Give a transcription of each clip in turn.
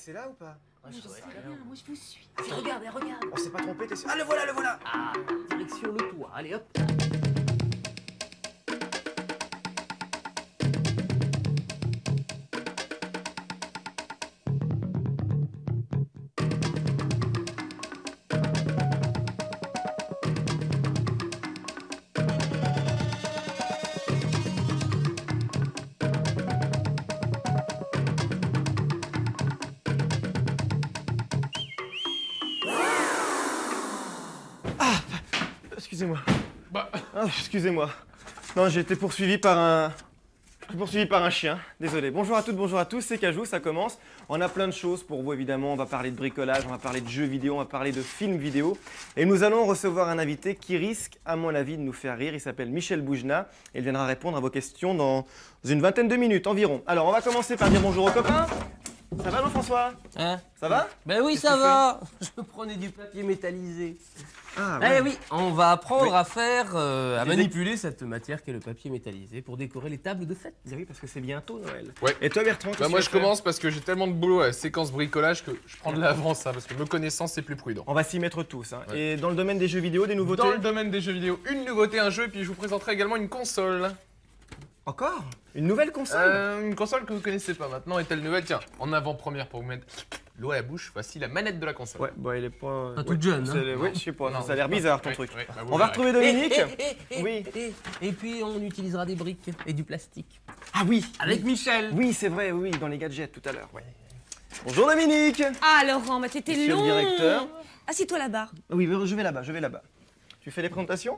c'est là ou pas? Je sais rien, moi je vous suis. Allez, regarde, regarde. On s'est pas trompé, t'es sûr? Ah, le voilà, le voilà! Ah, direction le toit, allez hop. Excusez-moi. Excusez-moi. Non, j'ai été poursuivi par un... chien. Désolé. Bonjour à toutes, bonjour à tous, c'est Cajou, ça commence. On a plein de choses pour vous, évidemment. On va parler de bricolage, on va parler de jeux vidéo, on va parler de films vidéo. Et nous allons recevoir un invité qui risque, à mon avis, de nous faire rire. Il s'appelle Michel Boujna. Et il viendra répondre à vos questions dans une vingtaine de minutes environ. Alors, on va commencer par dire bonjour aux copains. Ça va, Jean-François? Hein? Ça va? Ben oui, ça va. Je prenais du papier métallisé. Ah, Eh oui, on va apprendre Oui. à faire, à manipuler cette matière qu'est le papier métallisé pour décorer les tables de fête. Ah oui, parce que c'est bientôt Noël. Ouais. Et toi, Bertrand? Bah moi je commence parce que j'ai tellement de boulot à la séquence bricolage que je prends de l'avance, hein, parce que me connaissant c'est plus prudent. On va s'y mettre tous. Hein. Ouais. Et dans le domaine des jeux vidéo, des nouveautés? Dans le domaine des jeux vidéo, une nouveauté, un jeu, et puis je vous présenterai également une console. Encore? Une nouvelle console? Une console que vous connaissez pas maintenant, est-elle nouvelle? Tiens, en avant-première pour vous mettre l'eau à la bouche, voici la manette de la console. Ouais, bon, elle est pas... Pas toute jeune, hein. Oui, je sais pas, Non, ça a l'air bizarre ton Ouais, truc. ouais, bah, vous On va verrez. retrouver Dominique. Oui. Oui. Et puis on utilisera des briques et du plastique. Ah oui. Avec Michel. Oui, c'est vrai, oui, dans les gadgets tout à l'heure. Ouais. Bonjour Dominique. Ah Laurent, bah t'étais Monsieur le long. directeur. Assieds-toi là-bas. Oui, je vais là-bas, je vais là-bas. Tu fais les présentations?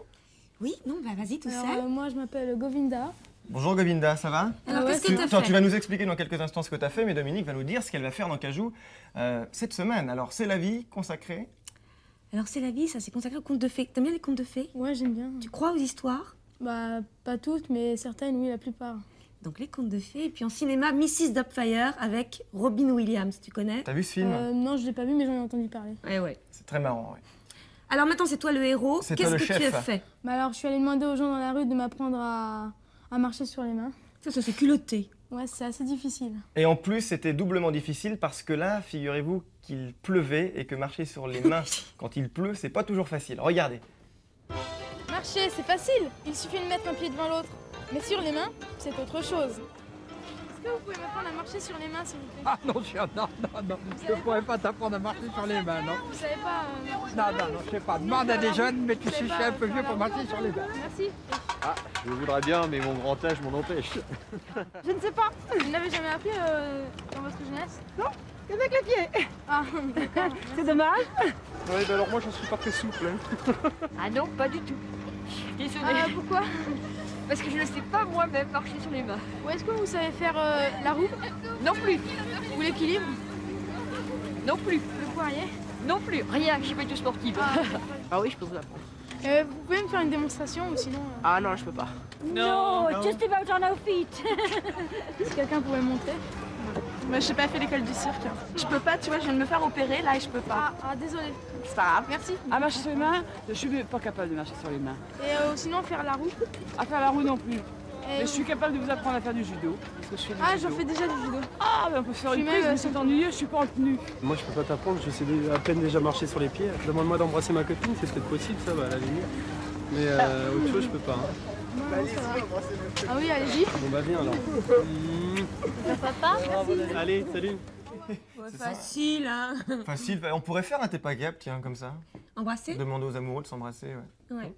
Oui, non, bah vas-y tout Alors, seul. moi, je m'appelle Govinda. Bonjour Govinda, ça va? Alors ouais, qu'est-ce que tu, t'as attends, fait? tu vas nous expliquer dans quelques instants ce que tu as fait, mais Dominique va nous dire ce qu'elle va faire dans Cajou cette semaine. Alors, c'est la vie consacrée. Alors c'est la vie, ça c'est consacré aux contes de fées. T'aimes bien les contes de fées? Ouais, j'aime bien. Tu crois aux histoires? Bah, pas toutes, mais certaines, oui, la plupart. Donc les contes de fées, et puis en cinéma, Mrs. Doubtfire avec Robin Williams, tu connais? T'as vu ce film? Non, je l'ai pas vu, mais j'en ai entendu parler. Ouais. C'est très marrant, ouais. Alors maintenant c'est toi le héros, C'est qu'est-ce toi le que tu as chef. fait? Bah alors, je suis allée demander aux gens dans la rue de m'apprendre à marcher sur les mains. Ça c'est culotté. Ouais, c'est assez difficile. Et en plus, c'était doublement difficile parce que là, figurez-vous qu'il pleuvait et que marcher sur les mains quand il pleut, c'est pas toujours facile. Regardez. Marcher, c'est facile. Il suffit de mettre un pied devant l'autre. Mais sur les mains, c'est autre chose. Est-ce que vous pouvez m'apprendre à marcher sur les mains, s'il vous plaît? Ah non, non. Je ne pourrais pas t'apprendre à marcher sur les mains, non. Vous savez pas Non, je sais pas. Demande à des jeunes, mais tu sais, je suis un peu vieux pour marcher sur les mains. Merci. Ah, je voudrais bien, mais mon grand âge m'en empêche. Je ne sais pas. Vous n'avez jamais appris dans votre jeunesse? Avec les pieds. Ah, d'accord. C'est dommage. Ouais, bah alors moi, j'en suis pas très souple. Hein. Ah non, pas du tout. Désolée. Pourquoi? Parce que je ne sais pas moi-même marcher sur les mains. Ou est-ce que vous savez faire la roue? Non plus. Ou l'équilibre? Non plus. Le poirier? Non plus. Rien, je suis pas du tout sportive. Ah oui, je peux vous apprendre. Vous pouvez me faire une démonstration ou sinon... Ah non, je peux pas. No, just about on our feet. Si quelqu'un pouvait me montrer. Moi, j'ai pas fait l'école du cirque. Je peux pas, tu vois, je viens de me faire opérer là et je peux pas. Désolé. C'est pas grave. Merci. À marcher sur les mains, je suis pas capable de marcher sur les mains. Et sinon faire la roue. À faire la roue non plus. Et Mais je suis capable de vous apprendre à faire du judo. Parce que je fais du judo. j'en fais déjà du judo. Ah, ben on peut faire Je une suis prise, même, mais c'est ennuyeux, je suis pas en tenue. Moi, je peux pas t'apprendre, je sais à peine déjà marcher sur les pieds. Demande-moi d'embrasser ma copine, c'est peut-être possible, ça va, à la limite. Mais autre chose, je peux pas. Hein. Ah oui, allez-y. Bon, bah, viens alors. Papa, merci. Allez, salut. Facile, hein. Facile, on pourrait faire un TEPA Gap, tiens, comme ça. Embrasser? Demander aux amoureux de s'embrasser, ouais. Ouais.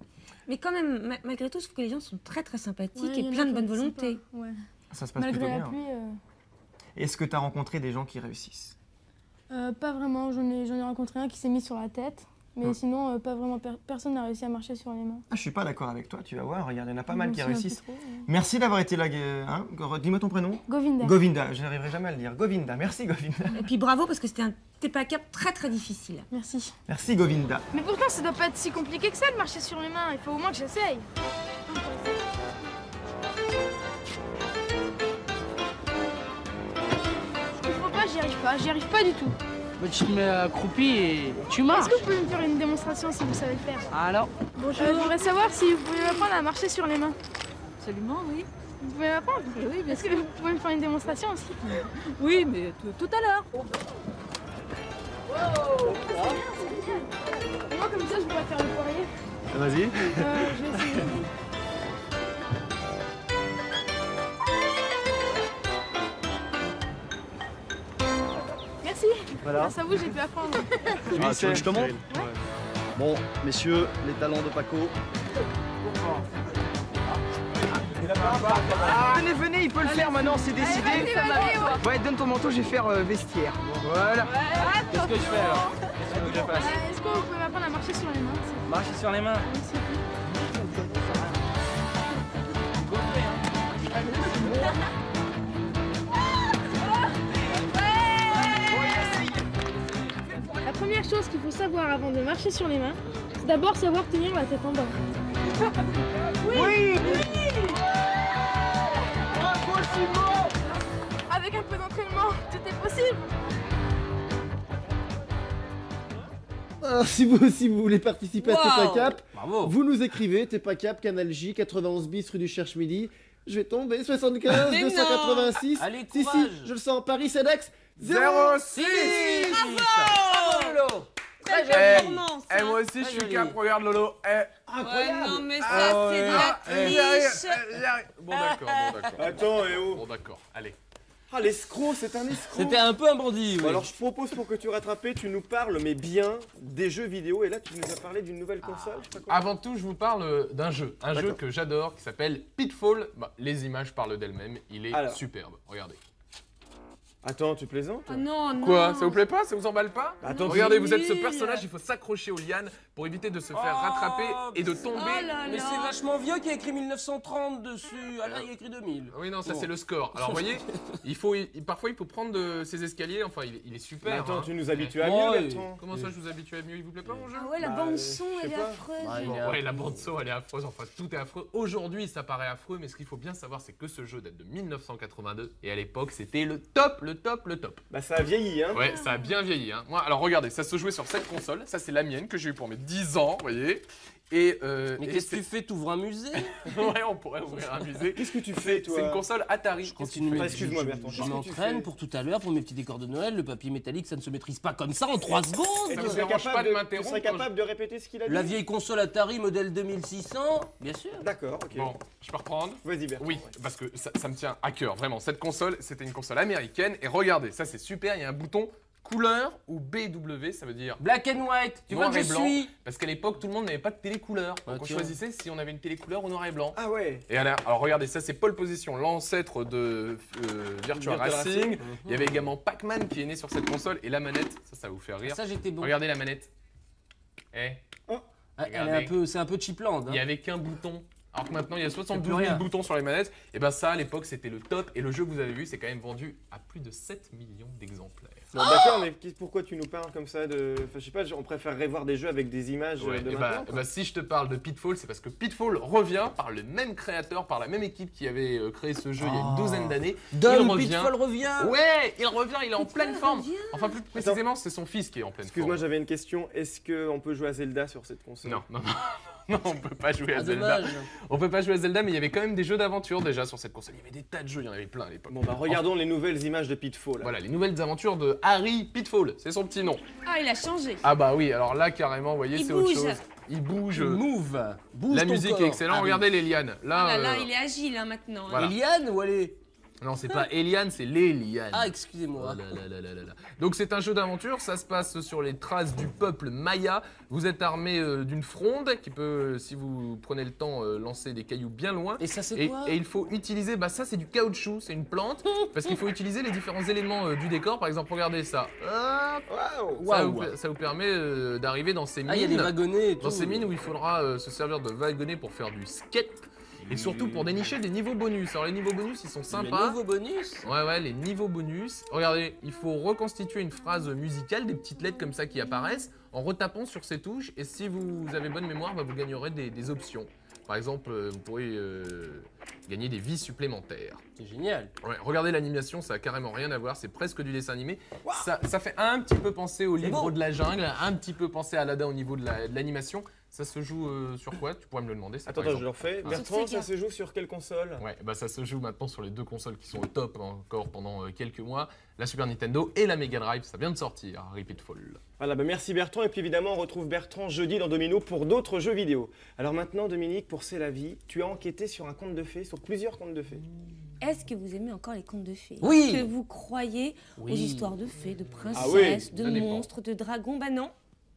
Mais quand même, malgré tout, je trouve que les gens sont très très sympathiques Ouais, et y en a plein de qui bonne sont volonté. sympas. Ouais. Ça se passe Malgré plutôt la bien. pluie, Est-ce que tu as rencontré des gens qui réussissent? pas vraiment. J'en ai rencontré un qui s'est mis sur la tête. Mais sinon, pas vraiment. Personne n'a réussi à marcher sur les mains. Ah, je suis pas d'accord avec toi, tu vas voir, regarde, il y en a pas mal Je qui me souviens réussissent. plus trop, ouais. Merci d'avoir été là, hein. Dis-moi ton prénom. Govinda. Govinda, je n'arriverai jamais à le dire. Govinda, merci Govinda. Et puis bravo parce que c'était un TEPA Cap très très difficile. Merci. Merci Govinda. Mais pourtant, ça doit pas être si compliqué que ça de marcher sur les mains. Il faut au moins que j'essaye. Je comprends pas, j'y arrive pas du tout. Tu te mets accroupi et tu marches. Est-ce que vous pouvez me faire une démonstration si vous savez le faire? Alors, Bonjour. Je voudrais savoir si vous pouvez m'apprendre à marcher sur les mains. Absolument, oui. Vous pouvez m'apprendre? Oui, bien Est-ce que vous pouvez me faire une démonstration aussi? Oui, mais tout à l'heure. Moi, comme ça, je pourrais faire le poirier. Vas-y. Je vais essayer. Merci. Voilà. Grâce à vous, j'ai pu apprendre. Ah, tu veux que je te montre? Bon, messieurs, les talents de Paco. Venez, venez, il peut le faire maintenant, c'est décidé. Ouais, donne ton manteau, je vais faire vestiaire. Voilà. Qu'est-ce que je fais alors? Qu'est-ce que tu veux que je fasse? Est-ce que vous pouvez m'apprendre à marcher sur les mains? Marcher sur les mains. La première chose qu'il faut savoir avant de marcher sur les mains, c'est d'abord savoir tenir la tête en bas. Oui. Avec un peu d'entraînement, tout est possible. Alors, si vous aussi vous voulez participer à T'es pas cap, Bravo. vous nous écrivez T'es pas cap, Canal J, 91 bis rue du Cherche-Midi. Je vais tomber, 75 Mais 286. Allez, Si, courage. si, je le sens, Paris Cedex 06. Bravo Lolo. Très Eh, joli. eh, moi aussi, je Très suis joli. cap, regarde Lolo. Eh. Incroyable. non, mais ça, Ah, c'est de ouais. la J'y arrive, triche. j'y arrive. Bon, d'accord, bon, d'accord. Attends, et oh. Bon, d'accord, allez. Ah, l'escroc, c'est un escroc. C'était un peu un bandit, oui. Bon, alors je propose pour que tu rattrapes, tu nous parles, mais bien, des jeux vidéo. Et là, tu nous as parlé d'une nouvelle console, je sais pas quoi. Avant tout, je vous parle d'un jeu. Un jeu D'accord. que j'adore qui s'appelle Pitfall. Bah, les images parlent d'elles-mêmes. Il est Alors. superbe. Regardez. Attends, tu plaisantes? Oh non, non. Quoi? Ça vous plaît pas? Ça vous emballe pas? Attends, Regardez, c'est vous êtes ce nul. personnage, il faut s'accrocher aux lianes pour éviter de se faire Oh, rattraper et de tomber. Oh là Mais là. c'est vachement vieux qui a écrit 1930 dessus. Ah là, il y a écrit 2000. Oui, non, ça Bon. c'est le score. Alors, vous voyez, parfois il faut prendre ces escaliers. Enfin, il est super. Mais attends, hein. tu nous habitues à Oh, mieux, oui. Bertrand. Comment ça, je vous habitue à mieux? Il vous plaît pas mon jeu? Ah ouais, la Bah, bande son, je sais elle est pas. affreuse. Ah, il Bon, est ouais, la bande son, elle est affreuse. Enfin, tout est affreux. Aujourd'hui, ça paraît affreux, mais ce qu'il faut bien savoir, c'est que ce jeu date de 1982 et à l'époque, c'était le top, le top, le top. Bah, ça a vieilli, hein. Ouais, ça a bien vieilli. Hein. Moi, alors regardez, ça se jouait sur cette console. Ça, c'est la mienne que j'ai eu pour mes 10 ans, vous voyez. Et Mais et qu'est-ce que tu fais? T'ouvres un musée? Ouais, on pourrait ouvrir un musée. Qu'est-ce que tu fais, toi? C'est une console Atari. Je Qu'est-ce que continue. tu fais Excuse-moi, Bertrand. Je Qu'est-ce que tu m'entraîne fais pour tout à l'heure, pour mes petits décors de Noël. Le papier métallique, ça ne se maîtrise pas comme ça en 3 Et secondes. Ça tu me serais dérange pas de tu m'interrompre serais quand capable de répéter ce qu'il a dit? La vieille console Atari modèle 2600, bien sûr. D'accord, ok. Bon, je peux reprendre. Vas-y, Bertrand. Oui, parce que ça me tient à cœur, vraiment. Cette console, c'était une console américaine. Et regardez, ça c'est super, il y a un bouton couleur ou BW, ça veut dire Black and white, tu vois noir que et je blanc. suis. Parce qu'à l'époque, tout le monde n'avait pas de télé couleur. Ah, Donc on tiens. choisissait si on avait une télé couleur ou noir et blanc. Ah ouais. Et alors regardez, ça c'est Pole Position, l'ancêtre de Virtua Virtua Racing. Racing. Il y avait également Pac-Man qui est né sur cette console. Et la manette, ça va vous faire rire. Ça, j'étais bon. Regardez la manette. Eh, Ah, elle est regardez. un peu, c'est un peu Chipland. il n'y avait qu'un bouton. Alors que maintenant, il y a 72 plus 000 rien. boutons sur les manettes. Et ben ça, à l'époque, c'était le top. Et le jeu que vous avez vu, c'est quand même vendu à plus de 7 millions d'exemplaires. Bon, d'accord, mais pourquoi tu nous parles comme ça de... Enfin, je sais pas, on préférerait voir des jeux avec des images Ouais, de et maintenant. quoi. bah, si je te parle de Pitfall, c'est parce que Pitfall revient par le même créateur, par la même équipe qui avait créé ce jeu il y a une douzaine d'années. Dom il revient. Pitfall revient. Ouais, il revient, il est en pleine forme. revient. Enfin, plus précisément, c'est son fils qui est en pleine Excuse-moi, forme. j'avais une question. Est-ce qu'on peut jouer à Zelda sur cette console? Non, non, non. Non, on peut pas jouer à Ah, Zelda. dommage. On peut pas jouer à Zelda, mais il y avait quand même des jeux d'aventure déjà sur cette console. Il y avait des tas de jeux, il y en avait plein à l'époque. Bon, bah regardons les nouvelles images de Pitfall. Voilà, les nouvelles aventures de Harry Pitfall, c'est son petit nom. Ah, il a changé. Ah bah oui, alors là carrément, vous voyez, Il c'est autre bouge. chose. Il bouge. Move. Bouge La ton musique corps. est excellente. Ah oui. Regardez les lianes. Là, Ah là là, il est agile hein, maintenant. hein. voilà. Eliane ou elle est... Non, c'est pas Eliane, c'est les lianes. Ah, excusez-moi. Oh là là là là là là. Donc c'est un jeu d'aventure, ça se passe sur les traces du peuple maya. Vous êtes armé d'une fronde qui peut, si vous prenez le temps, lancer des cailloux bien loin. Et ça, c'est Et, quoi? et il faut utiliser, bah ça c'est du caoutchouc, c'est une plante, parce qu'il faut utiliser les différents éléments du décor. Par exemple, regardez ça. Hop, Waouh. ça vous permet d'arriver dans ces mines. Ah, il y a des wagonnets et tout. Dans ces mines où il faudra se servir de wagonnets pour faire du skate. Et surtout pour dénicher des niveaux bonus. Alors les niveaux bonus, ils sont Les sympas. nouveaux bonus. Ouais, les niveaux bonus. Regardez, il faut reconstituer une phrase musicale, des petites lettres comme ça qui apparaissent, en retapant sur ces touches. Et si vous avez bonne mémoire, bah, vous gagnerez des options. Par exemple, vous pourrez gagner des vies supplémentaires. C'est génial. Ouais, regardez l'animation, ça a carrément rien à voir, c'est presque du dessin animé. Ça fait un petit peu penser au livre beau. de la jungle, un petit peu penser à Aladdin au niveau de l'animation. Ça se joue sur quoi? Tu pourrais me le demander. Attends, je le refais. Bertrand, ça se joue sur quelle console? Ouais, bah ça se joue maintenant sur les deux consoles qui sont au top encore pendant quelques mois. La Super Nintendo et la Mega Drive, ça vient de sortir, Repeat Fall. Voilà, bah merci Bertrand. Et puis évidemment, on retrouve Bertrand jeudi dans Domino pour d'autres jeux vidéo. Alors maintenant, Dominique, pour C'est la vie, tu as enquêté sur un conte de fées, sur plusieurs contes de fées. Est-ce que vous aimez encore les contes de fées? Oui. Est-ce que vous croyez aux histoires de fées, de princesses, oui, de monstres, de dragons? Bah non.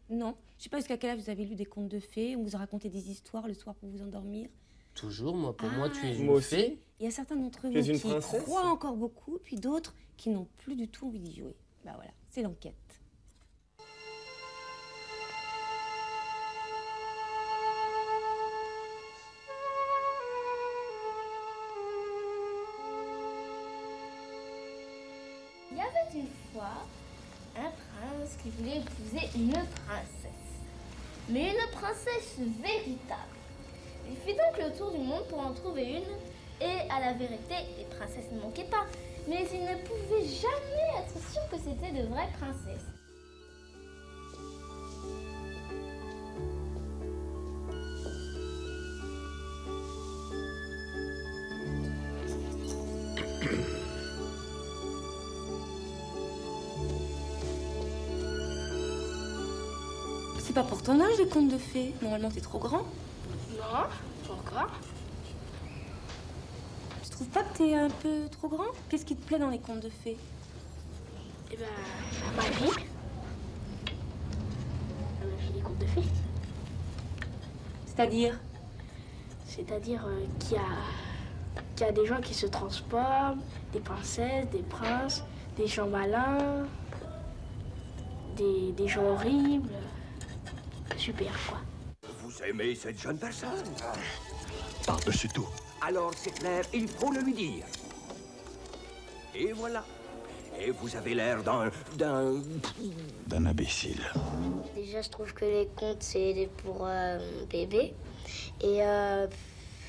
Non. Je sais pas jusqu'à quel âge vous avez lu des contes de fées, on vous a raconté des histoires le soir pour vous endormir. Toujours, moi, pour moi, tu es Moi une aussi. fée. Il y a certains d'entre vous Tu es une qui princesse croient encore beaucoup, puis d'autres qui n'ont plus du tout envie d'y jouer. Bah voilà, c'est l'enquête. Il y avait une fois un prince qui voulait épouser une princesse. Mais une princesse véritable. Il fit donc le tour du monde pour en trouver une. Et à la vérité, les princesses ne manquaient pas. Mais il ne pouvait jamais être sûr que c'était de vraies princesses. C'est pas pour ton âge les contes de fées. Normalement t'es trop grand. Non, pas encore. Tu trouves pas que t'es un peu trop grand? Qu'est-ce qui te plaît dans les contes de fées? Eh ben, ma vie. La vie des contes de fées. C'est-à-dire? C'est-à-dire qu'il y a des gens qui se transforment, des princesses, des princes, des gens malins, des gens horribles. Super, quoi. Vous aimez cette jeune personne? Par-dessus tout. Alors c'est clair, il faut le lui dire. Et voilà. Et vous avez l'air D'un imbécile. Déjà, je trouve que les contes, c'est pour bébés. Et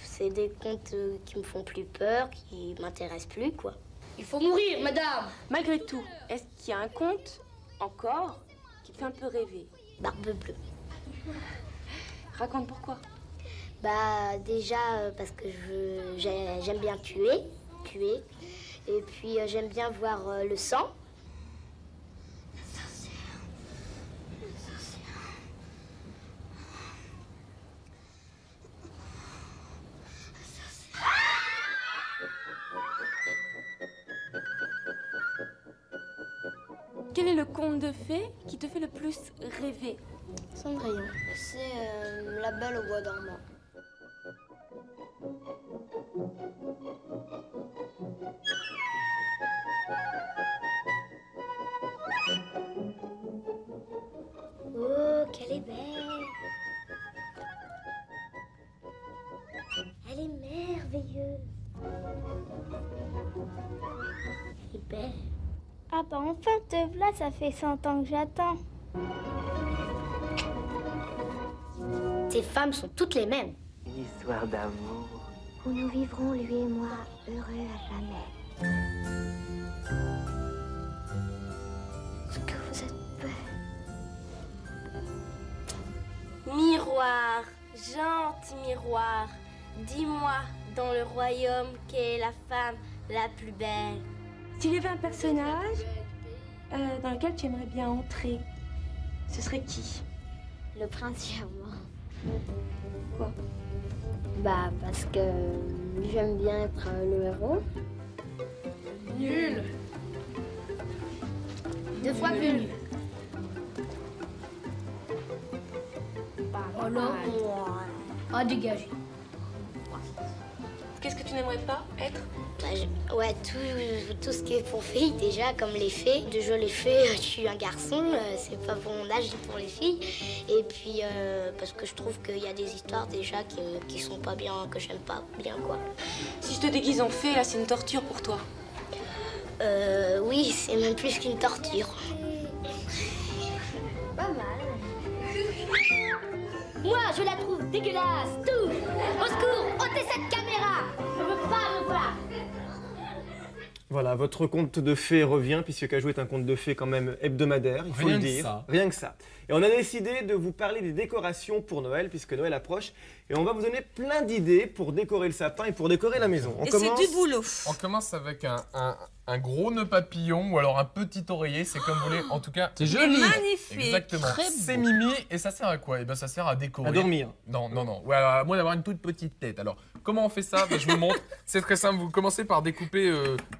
c'est des contes qui me font plus peur, qui m'intéressent plus, quoi. Il faut mourir, madame! Malgré tout, est-ce qu'il y a un conte, encore, qui te fait un peu rêver? Barbe bleue. Raconte pourquoi. Bah, déjà, parce que j'aime bien tuer. Et puis, j'aime bien voir le sang. Quel est le conte de fées qui te fait le plus rêver? Cendrillon. C'est La Belle au bois dormant. Oh, qu'elle est belle! Elle est merveilleuse! Elle est belle! Ah bah enfin te voilà, ça fait 100 ans que j'attends. Ces femmes sont toutes les mêmes. Une histoire d'amour. Où nous vivrons, lui et moi, heureux à jamais. Ce que vous êtes belle. Miroir, gentil miroir, dis-moi dans le royaume quelle est la femme la plus belle. S'il y avait un personnage dans lequel tu aimerais bien entrer, ce serait qui? Le prince charmant. Quoi? Bah parce que j'aime bien être le héros. Nul. 2 fois plus nul. Oh là, oh dégagez. Qu'est-ce que tu n'aimerais pas être? Ouais, tout ce qui est pour filles, déjà, comme les fées. Déjà, les fées, je suis un garçon, c'est pas pour mon âge, c'est pour les filles. Et puis, parce que je trouve qu'il y a des histoires, déjà, qui sont pas bien, que j'aime pas bien, quoi. Si je te déguise en fée, là, c'est une torture pour toi. Oui, c'est même plus qu'une torture. Pas mal. Moi, je la trouve dégueulasse, tout. Au secours, ôtez cette caméra. Je veux pas me voir. Voilà, votre conte de fées revient, puisque Cajou est un conte de fées quand même hebdomadaire, il faut Rien le que dire. ça. Rien que ça. Et on a décidé de vous parler des décorations pour Noël, puisque Noël approche. Et on va vous donner plein d'idées pour décorer le sapin et pour décorer la maison. Et c'est du boulot. On commence avec un gros nœud papillon ou alors un petit oreiller, c'est comme vous voulez. En tout cas, c'est joli. Magnifique. Exactement. C'est mimi et ça sert à quoi? Eh ben ça sert à décorer. À dormir. Non. Ouais, à moins d'avoir une toute petite tête. Alors, comment on fait ça? Je vous montre. C'est très simple. Vous commencez par découper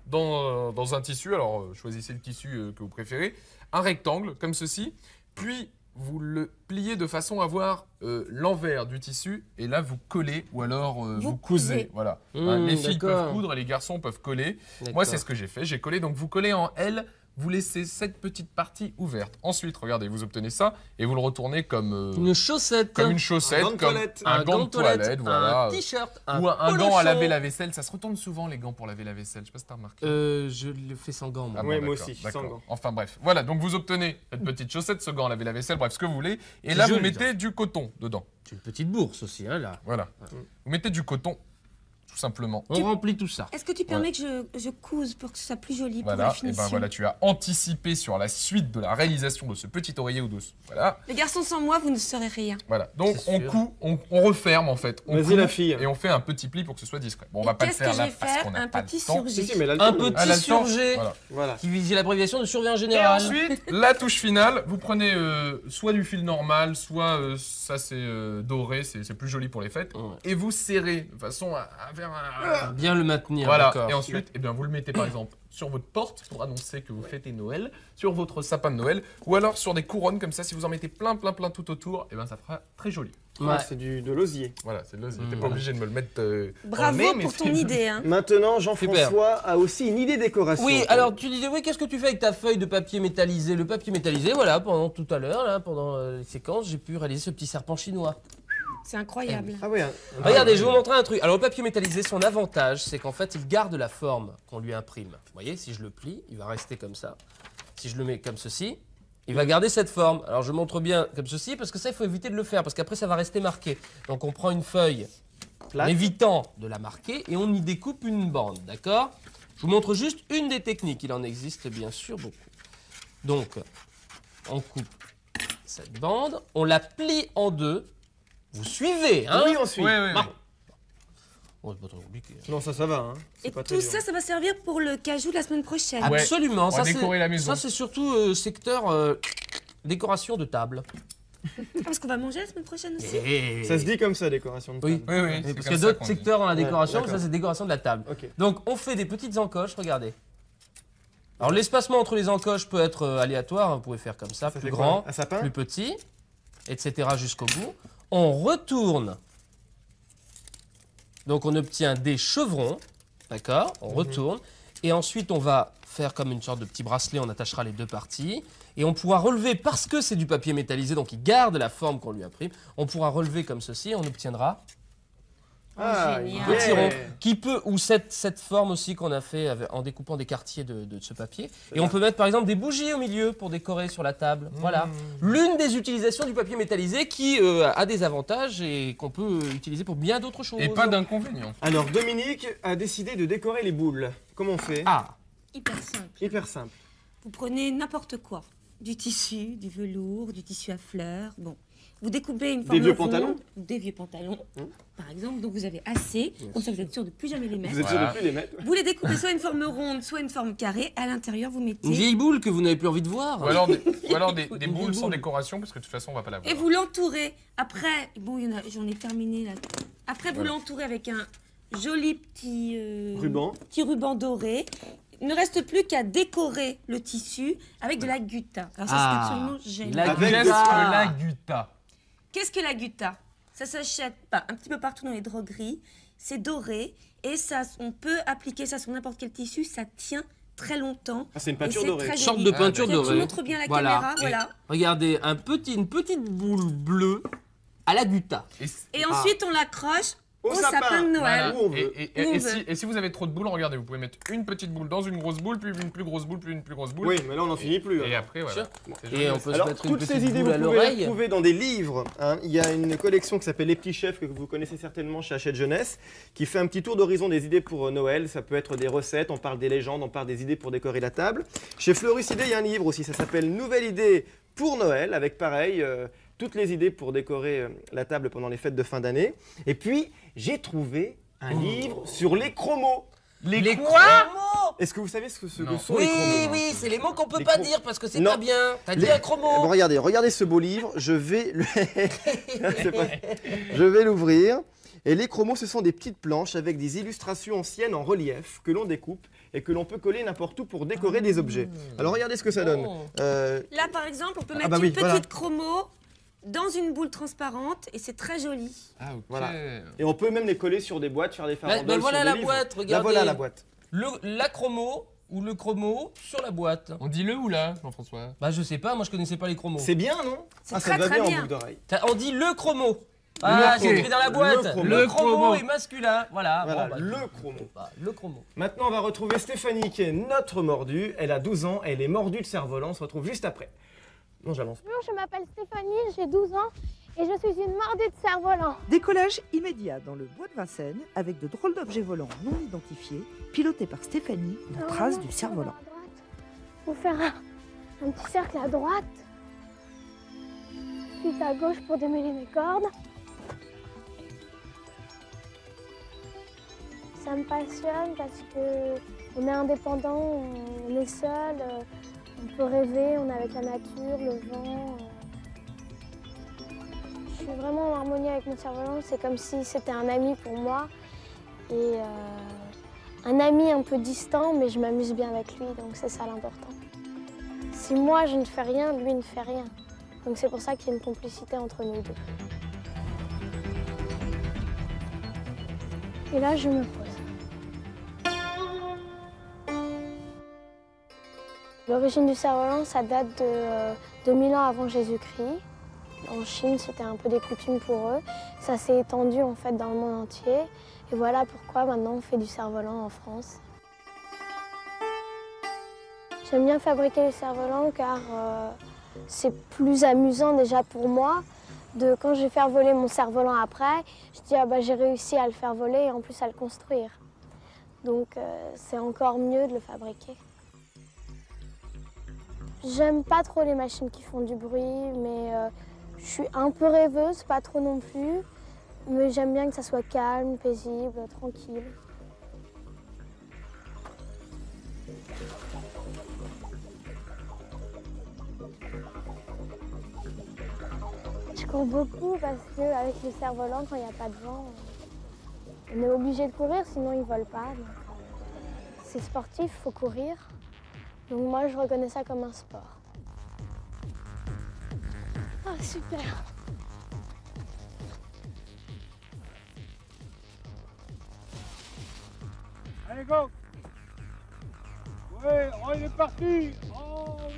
dans un tissu. Alors, choisissez le tissu que vous préférez. Un rectangle comme ceci. Puis vous le pliez de façon à voir l'envers du tissu et là vous collez ou alors vous cousez. Voilà. Les filles peuvent coudre et les garçons peuvent coller. Moi c'est ce que j'ai fait, j'ai collé. Donc vous collez en L, vous laissez cette petite partie ouverte. Ensuite, regardez, vous obtenez ça et vous le retournez comme une chaussette. Comme une chaussette, comme un gant de toilette, voilà. Un t-shirt, ou un gant à laver la vaisselle. Ça se retourne souvent les gants pour laver la vaisselle. Je sais pas si t'as remarqué. Je le fais sans gants. Moi. Oui, moi aussi, sans gants. Enfin bref, voilà. Donc vous obtenez cette petite chaussette, ce gant à laver la vaisselle, bref, ce que vous voulez. Et là, vous mettez du coton dedans. C'est une petite bourse aussi, hein, là. Voilà. Vous mettez du coton. Tout simplement. On remplit tout ça. Est-ce que tu permets que je couse pour que ce soit plus joli pour la Voilà, et finition? ben voilà, tu as anticipé sur la suite de la réalisation de ce petit oreiller ou d'os. Voilà. Les garçons, sans moi, vous ne saurez rien. Voilà, donc on coud, on referme en fait. Vas-y la fille. Et on fait un petit pli pour que ce soit discret. Bon, on va pas le faire là parce qu'on n'a pas le temps. Un petit surgé. Voilà. Qui vise l'abréviation de surveillant général. Et ensuite, la touche finale, vous prenez soit du fil normal, soit ça c'est doré, c'est plus joli pour les fêtes. Et vous serrez de façon à faire un... Bien le maintenir, voilà. d'accord. Et ensuite, eh bien, vous le mettez par exemple sur votre porte pour annoncer que vous fêtez Noël, sur votre sapin de Noël, ou alors sur des couronnes comme ça, si vous en mettez plein tout autour, eh ben, ça fera très joli. Ouais. C'est de l'osier. Voilà, c'est de l'osier. T'es pas obligé de me le mettre Bravo pour ton idée. Hein. Maintenant, Jean-François a aussi une idée décoration. Oui, alors tu disais, oui, qu'est-ce que tu fais avec ta feuille de papier métallisé? Le papier métallisé, voilà, pendant tout à l'heure, là, pendant les séquences, j'ai pu réaliser ce petit serpent chinois. C'est incroyable. Ah oui. Regardez, je vais vous montrer un truc. Alors, le papier métallisé, son avantage, c'est qu'en fait, il garde la forme qu'on lui imprime. Vous voyez, si je le plie, il va rester comme ça. Si je le mets comme ceci, il va garder cette forme. Alors, je montre bien comme ceci, parce que ça, il faut éviter de le faire, parce qu'après, ça va rester marqué. Donc, on prend une feuille en évitant de la marquer, et on y découpe une bande, d'accord? Je vous montre juste une des techniques. Il en existe, bien sûr, beaucoup. Donc, on coupe cette bande, on la plie en deux. Vous suivez, hein? Oui, on suit. Oui. Oh, c'est pas trop compliqué. Non, ça va. Hein. Et tout ça, ça va servir pour le cajou de la semaine prochaine. Absolument. On va décorer la maison. Ça, c'est surtout secteur décoration de table. Parce qu'on va manger la semaine prochaine aussi. Ça se dit comme ça, décoration de table. Oui. Parce qu'il y a d'autres secteurs dans la décoration, Ouais, ça c'est décoration de la table. Okay. Donc on fait des petites encoches, regardez. Alors l'espacement entre les encoches peut être aléatoire, hein, vous pouvez faire comme ça plus grand, plus petit, etc. jusqu'au bout. On retourne. Donc on obtient des chevrons, d'accord? On retourne. Et ensuite on va faire comme une sorte de petit bracelet, on attachera les deux parties. Et on pourra relever, parce que c'est du papier métallisé, donc il garde la forme qu'on lui imprime, on pourra relever comme ceci et on obtiendra un petit rond qui peut, ou cette forme aussi qu'on a fait en découpant des quartiers de ce papier. Et on peut mettre par exemple des bougies au milieu pour décorer sur la table. Voilà. L'une des utilisations du papier métallisé qui a des avantages et qu'on peut utiliser pour bien d'autres choses. Et pas d'inconvénients. Alors Dominique a décidé de décorer les boules. Comment on fait? Hyper simple. Hyper simple. Vous prenez n'importe quoi. Du tissu, du velours, du tissu à fleurs. Bon. Vous découpez une forme des vieux pantalons. Des vieux pantalons, par exemple. Donc vous avez assez. Comme ça, vous êtes sûr de plus jamais les mettre. Vous êtes sûr de plus les mettre. Vous les découpez soit une forme ronde, soit une forme carrée. À l'intérieur, vous mettez... Une vieille boule que vous n'avez plus envie de voir. Ou alors des boules sans décoration, parce que de toute façon, on va pas la voir. Et vous l'entourez. Après, bon, j'en ai terminé là. Après, vous l'entourez avec un joli petit ruban doré. Il ne reste plus qu'à décorer le tissu avec de la gutta. Alors ça, c'est absolument génial. La gutta. Qu'est-ce que la gutta? Ça s'achète un petit peu partout dans les drogueries. C'est doré et ça, on peut appliquer ça sur n'importe quel tissu. Ça tient très longtemps. Ah, c'est une peinture dorée. Une sorte de peinture dorée. Tu montres bien la caméra, voilà. Regardez, une petite boule bleue à la gutta. Et ensuite, on l'accroche au sapin de Noël. Où on veut. Et si vous avez trop de boules, regardez, vous pouvez mettre une petite boule dans une grosse boule, puis une plus grosse boule, puis une plus grosse boule. Oui, mais là on n'en finit plus. Et après, voilà. Et on peut se Alors, mettre une toutes ces petite idées, boule à vous pouvez les l'oreille. retrouver dans des livres. Hein. Il y a une collection qui s'appelle Les Petits Chefs, que vous connaissez certainement chez Hachette Jeunesse, qui fait un petit tour d'horizon des idées pour Noël. Ça peut être des recettes, on parle des légendes, on parle des idées pour décorer la table. Chez Fleurus Idées, il y a un livre aussi, ça s'appelle Nouvelle idée pour Noël, avec pareil, toutes les idées pour décorer la table pendant les fêtes de fin d'année. Et puis, j'ai trouvé un livre sur les chromos. Les quoi? Est-ce que vous savez ce que sont les chromos? Oui, c'est les mots qu'on peut pas dire parce que c'est pas bien. T'as dit un chromo. Bon, regardez ce beau livre. Je vais l'ouvrir. Et les chromos, ce sont des petites planches avec des illustrations anciennes en relief que l'on découpe et que l'on peut coller n'importe où pour décorer des objets. Alors regardez ce que ça donne. Là, par exemple, on peut mettre une petite chromo dans une boule transparente et c'est très joli. Ah, ok. Voilà. Et on peut même les coller sur des boîtes, faire des farandoles Ben voilà sur des la livres. boîte, regardez. Là, voilà la boîte. La chromo ou le chromo sur la boîte. On dit le ou là, Jean-François? Bah je sais pas, moi je connaissais pas les chromos. C'est bien, non? C'est très va bien bien. en boucle d'oreille. On dit le chromo. Ah, c'est écrit dans la boîte. Le chromo est masculin. Voilà, Voilà, bon, bah, le chromo. Le chromo. Maintenant, on va retrouver Stéphanie qui est notre mordue. Elle a 12 ans, elle est mordue de cerf-volant. On se retrouve juste après. Non, j'avance. Bonjour, je m'appelle Stéphanie, j'ai 12 ans et je suis une mordue de cerf-volant. Décollage immédiat dans le bois de Vincennes avec de drôles d'objets volants non identifiés, pilotés par Stéphanie, la trace du cerf-volant. Il faut faire un petit cercle à droite, puis à gauche pour démêler mes cordes. Ça me passionne parce qu'on est indépendant, on est seul, on peut rêver, on est avec la nature, le vent. Je suis vraiment en harmonie avec mon cerf-volant, c'est comme si c'était un ami pour moi. Et un ami un peu distant, mais je m'amuse bien avec lui, donc c'est ça l'important. Si moi je ne fais rien, lui ne fait rien. Donc c'est pour ça qu'il y a une complicité entre nous deux. Et là, je me pose. L'origine du cerf-volant, ça date de 2000 ans avant Jésus-Christ. En Chine, c'était un peu des coutumes pour eux. Ça s'est étendu en fait dans le monde entier. Et voilà pourquoi maintenant on fait du cerf-volant en France. J'aime bien fabriquer les cerfs-volants car c'est plus amusant déjà pour moi. Quand je vais faire voler mon cerf-volant après, je dis ah bah j'ai réussi à le faire voler et en plus à le construire. Donc c'est encore mieux de le fabriquer. J'aime pas trop les machines qui font du bruit, mais je suis un peu rêveuse, pas trop non plus. Mais j'aime bien que ça soit calme, paisible, tranquille. Je cours beaucoup parce qu'avec le cerf-volant, quand il n'y a pas de vent, on est obligé de courir, sinon ils ne volent pas. C'est sportif, il faut courir. Donc moi, je reconnais ça comme un sport. Ah, super! Allez, go! Ouais, oh, il est parti! Oh oui!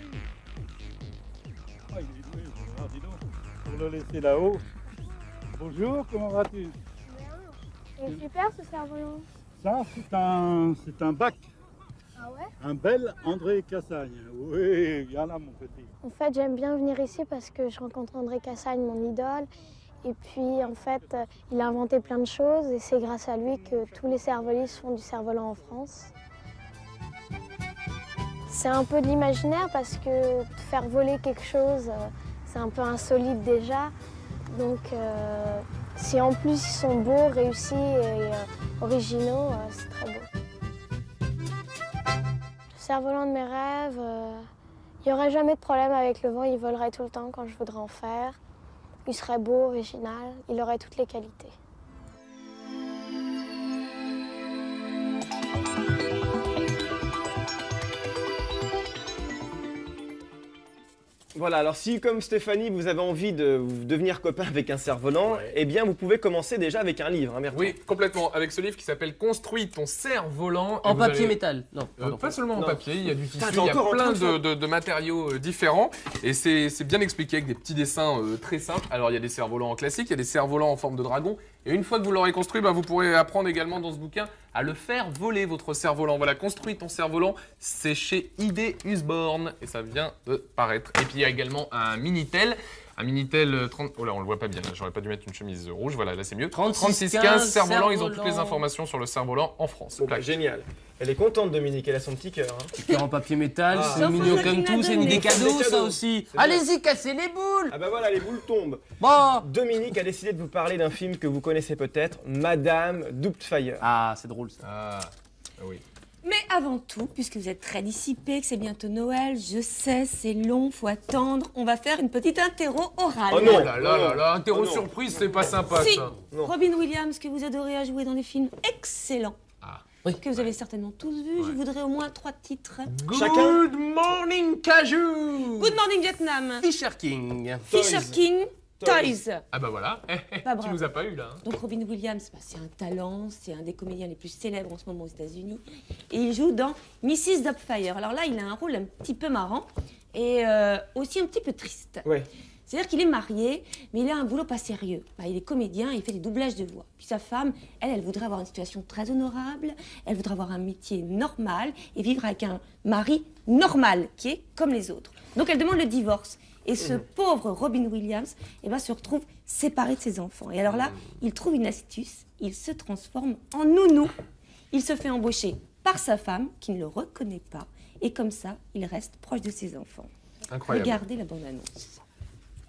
Oh, il est doué, regarde, dis donc, pour le laisser là-haut. Bonjour, comment vas-tu? Bien. Il est super ce cerf-volant. Ça, c'est un bac. Ah ouais? Un bel André Cassagne. Oui, viens là, mon petit. En fait, j'aime bien venir ici parce que je rencontre André Cassagne, mon idole. Et puis, en fait, il a inventé plein de choses et c'est grâce à lui que tous les cerf-volistes font du cerf-volant en France. C'est un peu de l'imaginaire parce que faire voler quelque chose, c'est un peu insolite déjà. Donc, si en plus ils sont beaux, réussis et originaux, c'est très beau. Le cerf-volant de mes rêves, il n'y aurait jamais de problème avec le vent, il volerait tout le temps quand je voudrais en faire. Il serait beau, original, il aurait toutes les qualités. Voilà, alors si comme Stéphanie, vous avez envie de devenir copain avec un cerf-volant, eh bien vous pouvez commencer déjà avec un livre, hein, Bertrand. Oui, complètement, avec ce livre qui s'appelle « Construis ton cerf-volant ». En papier métal. Non, pas seulement en papier, il y a du tissu, il y a encore plein de matériaux différents. Et c'est bien expliqué avec des petits dessins très simples. Alors il y a des cerfs-volants en classique, il y a des cerfs-volants en forme de dragon Et une fois que vous l'aurez construit, vous pourrez apprendre également dans ce bouquin à le faire voler, votre cerf-volant. Voilà, construis ton cerf-volant, c'est chez ID Usborne. Et ça vient de paraître. Et puis il y a également un Minitel. Un Minitel 30... Oh là, on le voit pas bien, j'aurais pas dû mettre une chemise rouge, voilà, là c'est mieux. 3615 cerf-volant, ils ont toutes les informations sur le cerf-volant en France. Bon, génial. Elle est contente, Dominique, elle a son petit cœur. Hein. Petit cœur en papier métal, c'est mignon comme tout, c'est des cadeaux ça aussi. Allez-y, cassez les boules. Ah bah voilà, les boules tombent. Bon. Dominique a décidé de vous parler d'un film que vous connaissez peut-être, Madame Doubtfire. Ah, c'est drôle ça. Ah, oui. Mais avant tout, puisque vous êtes très dissipés, que c'est bientôt Noël, je sais, c'est long, faut attendre, on va faire une petite interro orale. Oh non, là, interro surprise, c'est pas sympa si. ça. Non. Robin Williams, que vous adorez à jouer dans des films excellents. Que vous avez certainement tous vus, je voudrais au moins 3 titres. Good Morning Cajou. Good Morning Vietnam. Fisher King. Fisher King. Toys. Ah bah voilà, tu nous as pas eu là. Hein. Donc Robin Williams, c'est un talent, c'est un des comédiens les plus célèbres en ce moment aux États-Unis. Et il joue dans Mrs. Doubtfire. Alors là, il a un rôle un petit peu marrant et aussi un petit peu triste. Ouais. C'est-à-dire qu'il est marié, mais il a un boulot pas sérieux. Il est comédien, il fait des doublages de voix. Puis sa femme, elle voudrait avoir une situation très honorable, elle voudrait avoir un métier normal et vivre avec un mari normal, qui est comme les autres. Donc elle demande le divorce. Et ce pauvre Robin Williams se retrouve séparé de ses enfants. Et alors là, il trouve une astuce, il se transforme en nounou. Il se fait embaucher par sa femme, qui ne le reconnaît pas. Et comme ça, il reste proche de ses enfants. Incroyable. Regardez la bande-annonce.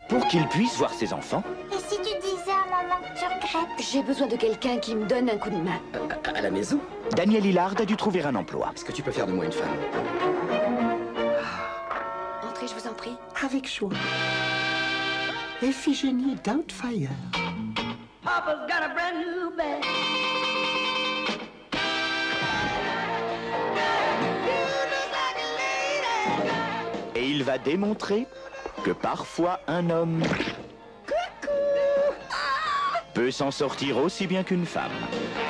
Pour qu'il puisse voir ses enfants. Et si tu disais à maman que tu regrettes? J'ai besoin de quelqu'un qui me donne un coup de main. À la maison, Daniel Hillard a dû trouver un emploi. Est-ce que tu peux faire de moi une femme? Entrez, je vous en prie. Avec joie. Iphigénie Doubtfire. Papa's got a brand new bed. Et il va démontrer que parfois un homme peut s'en sortir aussi bien qu'une femme.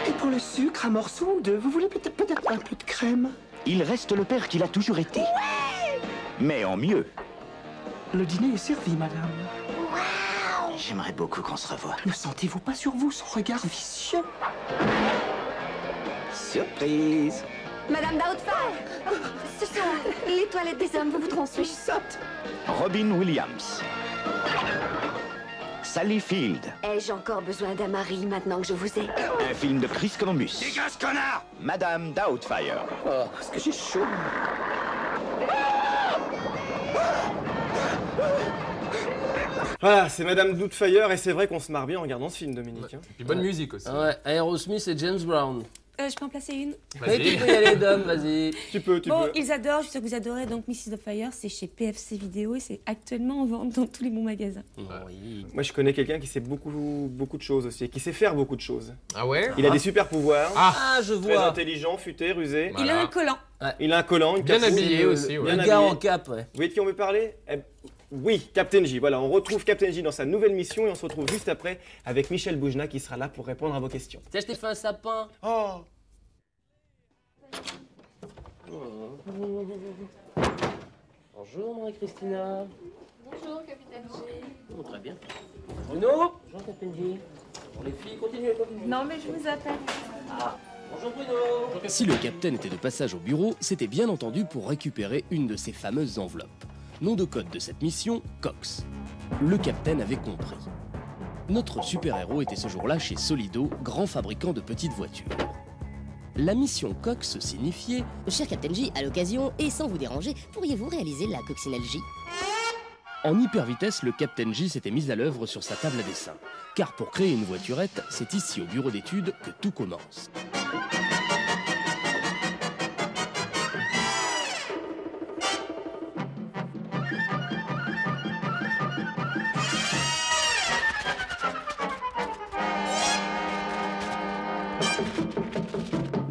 Et pour le sucre, un morceau ou deux, vous voulez peut-être un peu de crème? Il reste le père qu'il a toujours été. Ouais! Mais en mieux. Le dîner est servi, madame. Wow! J'aimerais beaucoup qu'on se revoie. Ne sentez-vous pas sur vous son regard vicieux? Surprise! Madame Doubtfire, ce sont les toilettes des hommes, vous vous trompez. Robin Williams. Sally Field. Ai-je encore besoin d'un mari maintenant que je vous ai? Un film de Chris Columbus. Dégage, connard! Madame Doubtfire. Oh, est-ce que j'ai chaud? Voilà, c'est Madame Doubtfire et c'est vrai qu'on se marre bien en regardant ce film, Dominique. Et puis bonne musique aussi. Ouais, Aerosmith et James Brown. Je peux en placer une? Oui, tu peux y aller, Dom, vas-y. Tu peux. Bon, ils adorent, je suis sûre que vous adorez. Donc, Mrs. Doubtfire, c'est chez PFC Vidéo et c'est actuellement en vente dans tous les bons magasins. Oui. Moi, je connais quelqu'un qui sait beaucoup de choses aussi, et qui sait faire beaucoup de choses. Ah ouais? Il a des super pouvoirs. Ah, je vois. Très intelligent, futé, rusé. Voilà. Il a un collant. Ouais. Il a un collant, une bien capote, habillé aussi. Ouais. Un gars en cap, ouais. Vous voyez de qui on veut parler? Oui, Captain J. Voilà, on retrouve Captain J dans sa nouvelle mission et on se retrouve juste après avec Michel Boujna qui sera là pour répondre à vos questions. Tiens, je t'ai fait un sapin. Oh! Bonjour, Marie-Christina. Bonjour, Capitaine J. Oh, très bien. Bruno. Bonjour, Capitaine J. Bon, les filles, continuez. Non, mais je vous appelle. Ah, bonjour, Bruno. Si le capitaine était de passage au bureau, c'était bien entendu pour récupérer une de ces fameuses enveloppes. Nom de code de cette mission, Cox. Le capitaine avait compris. Notre super-héros était ce jour-là chez Solido, grand fabricant de petites voitures. La mission Cox signifiait « Cher Captain J, à l'occasion, et sans vous déranger, pourriez-vous réaliser la coccinelle J ?» En hyper vitesse, le Captain J s'était mis à l'œuvre sur sa table à dessin. Car pour créer une voiturette, c'est ici au bureau d'études que tout commence.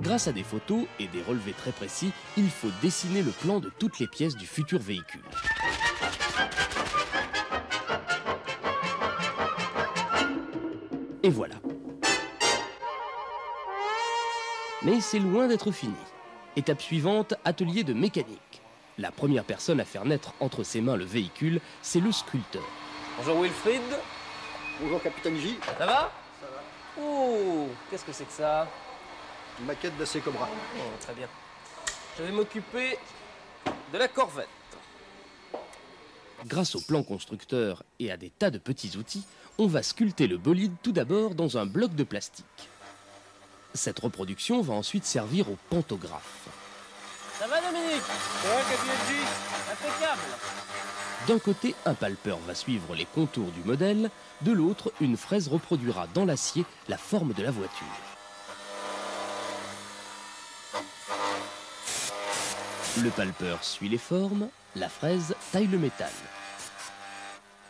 Grâce à des photos et des relevés très précis, il faut dessiner le plan de toutes les pièces du futur véhicule. Et voilà. Mais c'est loin d'être fini. Étape suivante, atelier de mécanique. La première personne à faire naître entre ses mains le véhicule, c'est le sculpteur. Bonjour Wilfried. Bonjour Capitaine J. Ça va? Ça va. Qu'est-ce que c'est que ça? Une maquette d'AC Cobra. Oh, très bien. Je vais m'occuper de la corvette. Grâce au plan constructeur et à des tas de petits outils, on va sculpter le bolide tout d'abord dans un bloc de plastique. Cette reproduction va ensuite servir au pantographe. Ça va Dominique? Ça va, KPMG? Impeccable. D'un côté, un palpeur va suivre les contours du modèle, de l'autre, une fraise reproduira dans l'acier la forme de la voiture. Le palpeur suit les formes, la fraise taille le métal.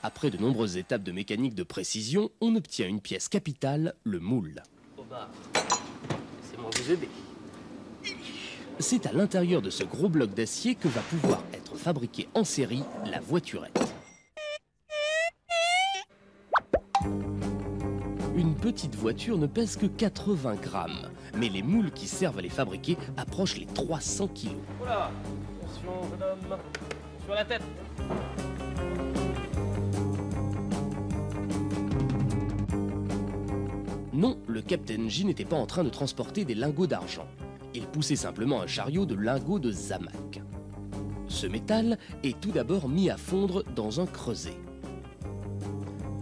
Après de nombreuses étapes de mécanique de précision, on obtient une pièce capitale, le moule. C'est moi vous aider. C'est à l'intérieur de ce gros bloc d'acier que va pouvoir être fabriquée en série la voiturette. Une petite voiture ne pèse que 80 grammes, mais les moules qui servent à les fabriquer approchent les 300 kilos. Oula, attention jeune homme, sur la tête. Non, le Captain J n'était pas en train de transporter des lingots d'argent. Il poussait simplement un chariot de lingots de zamac. Ce métal est tout d'abord mis à fondre dans un creuset.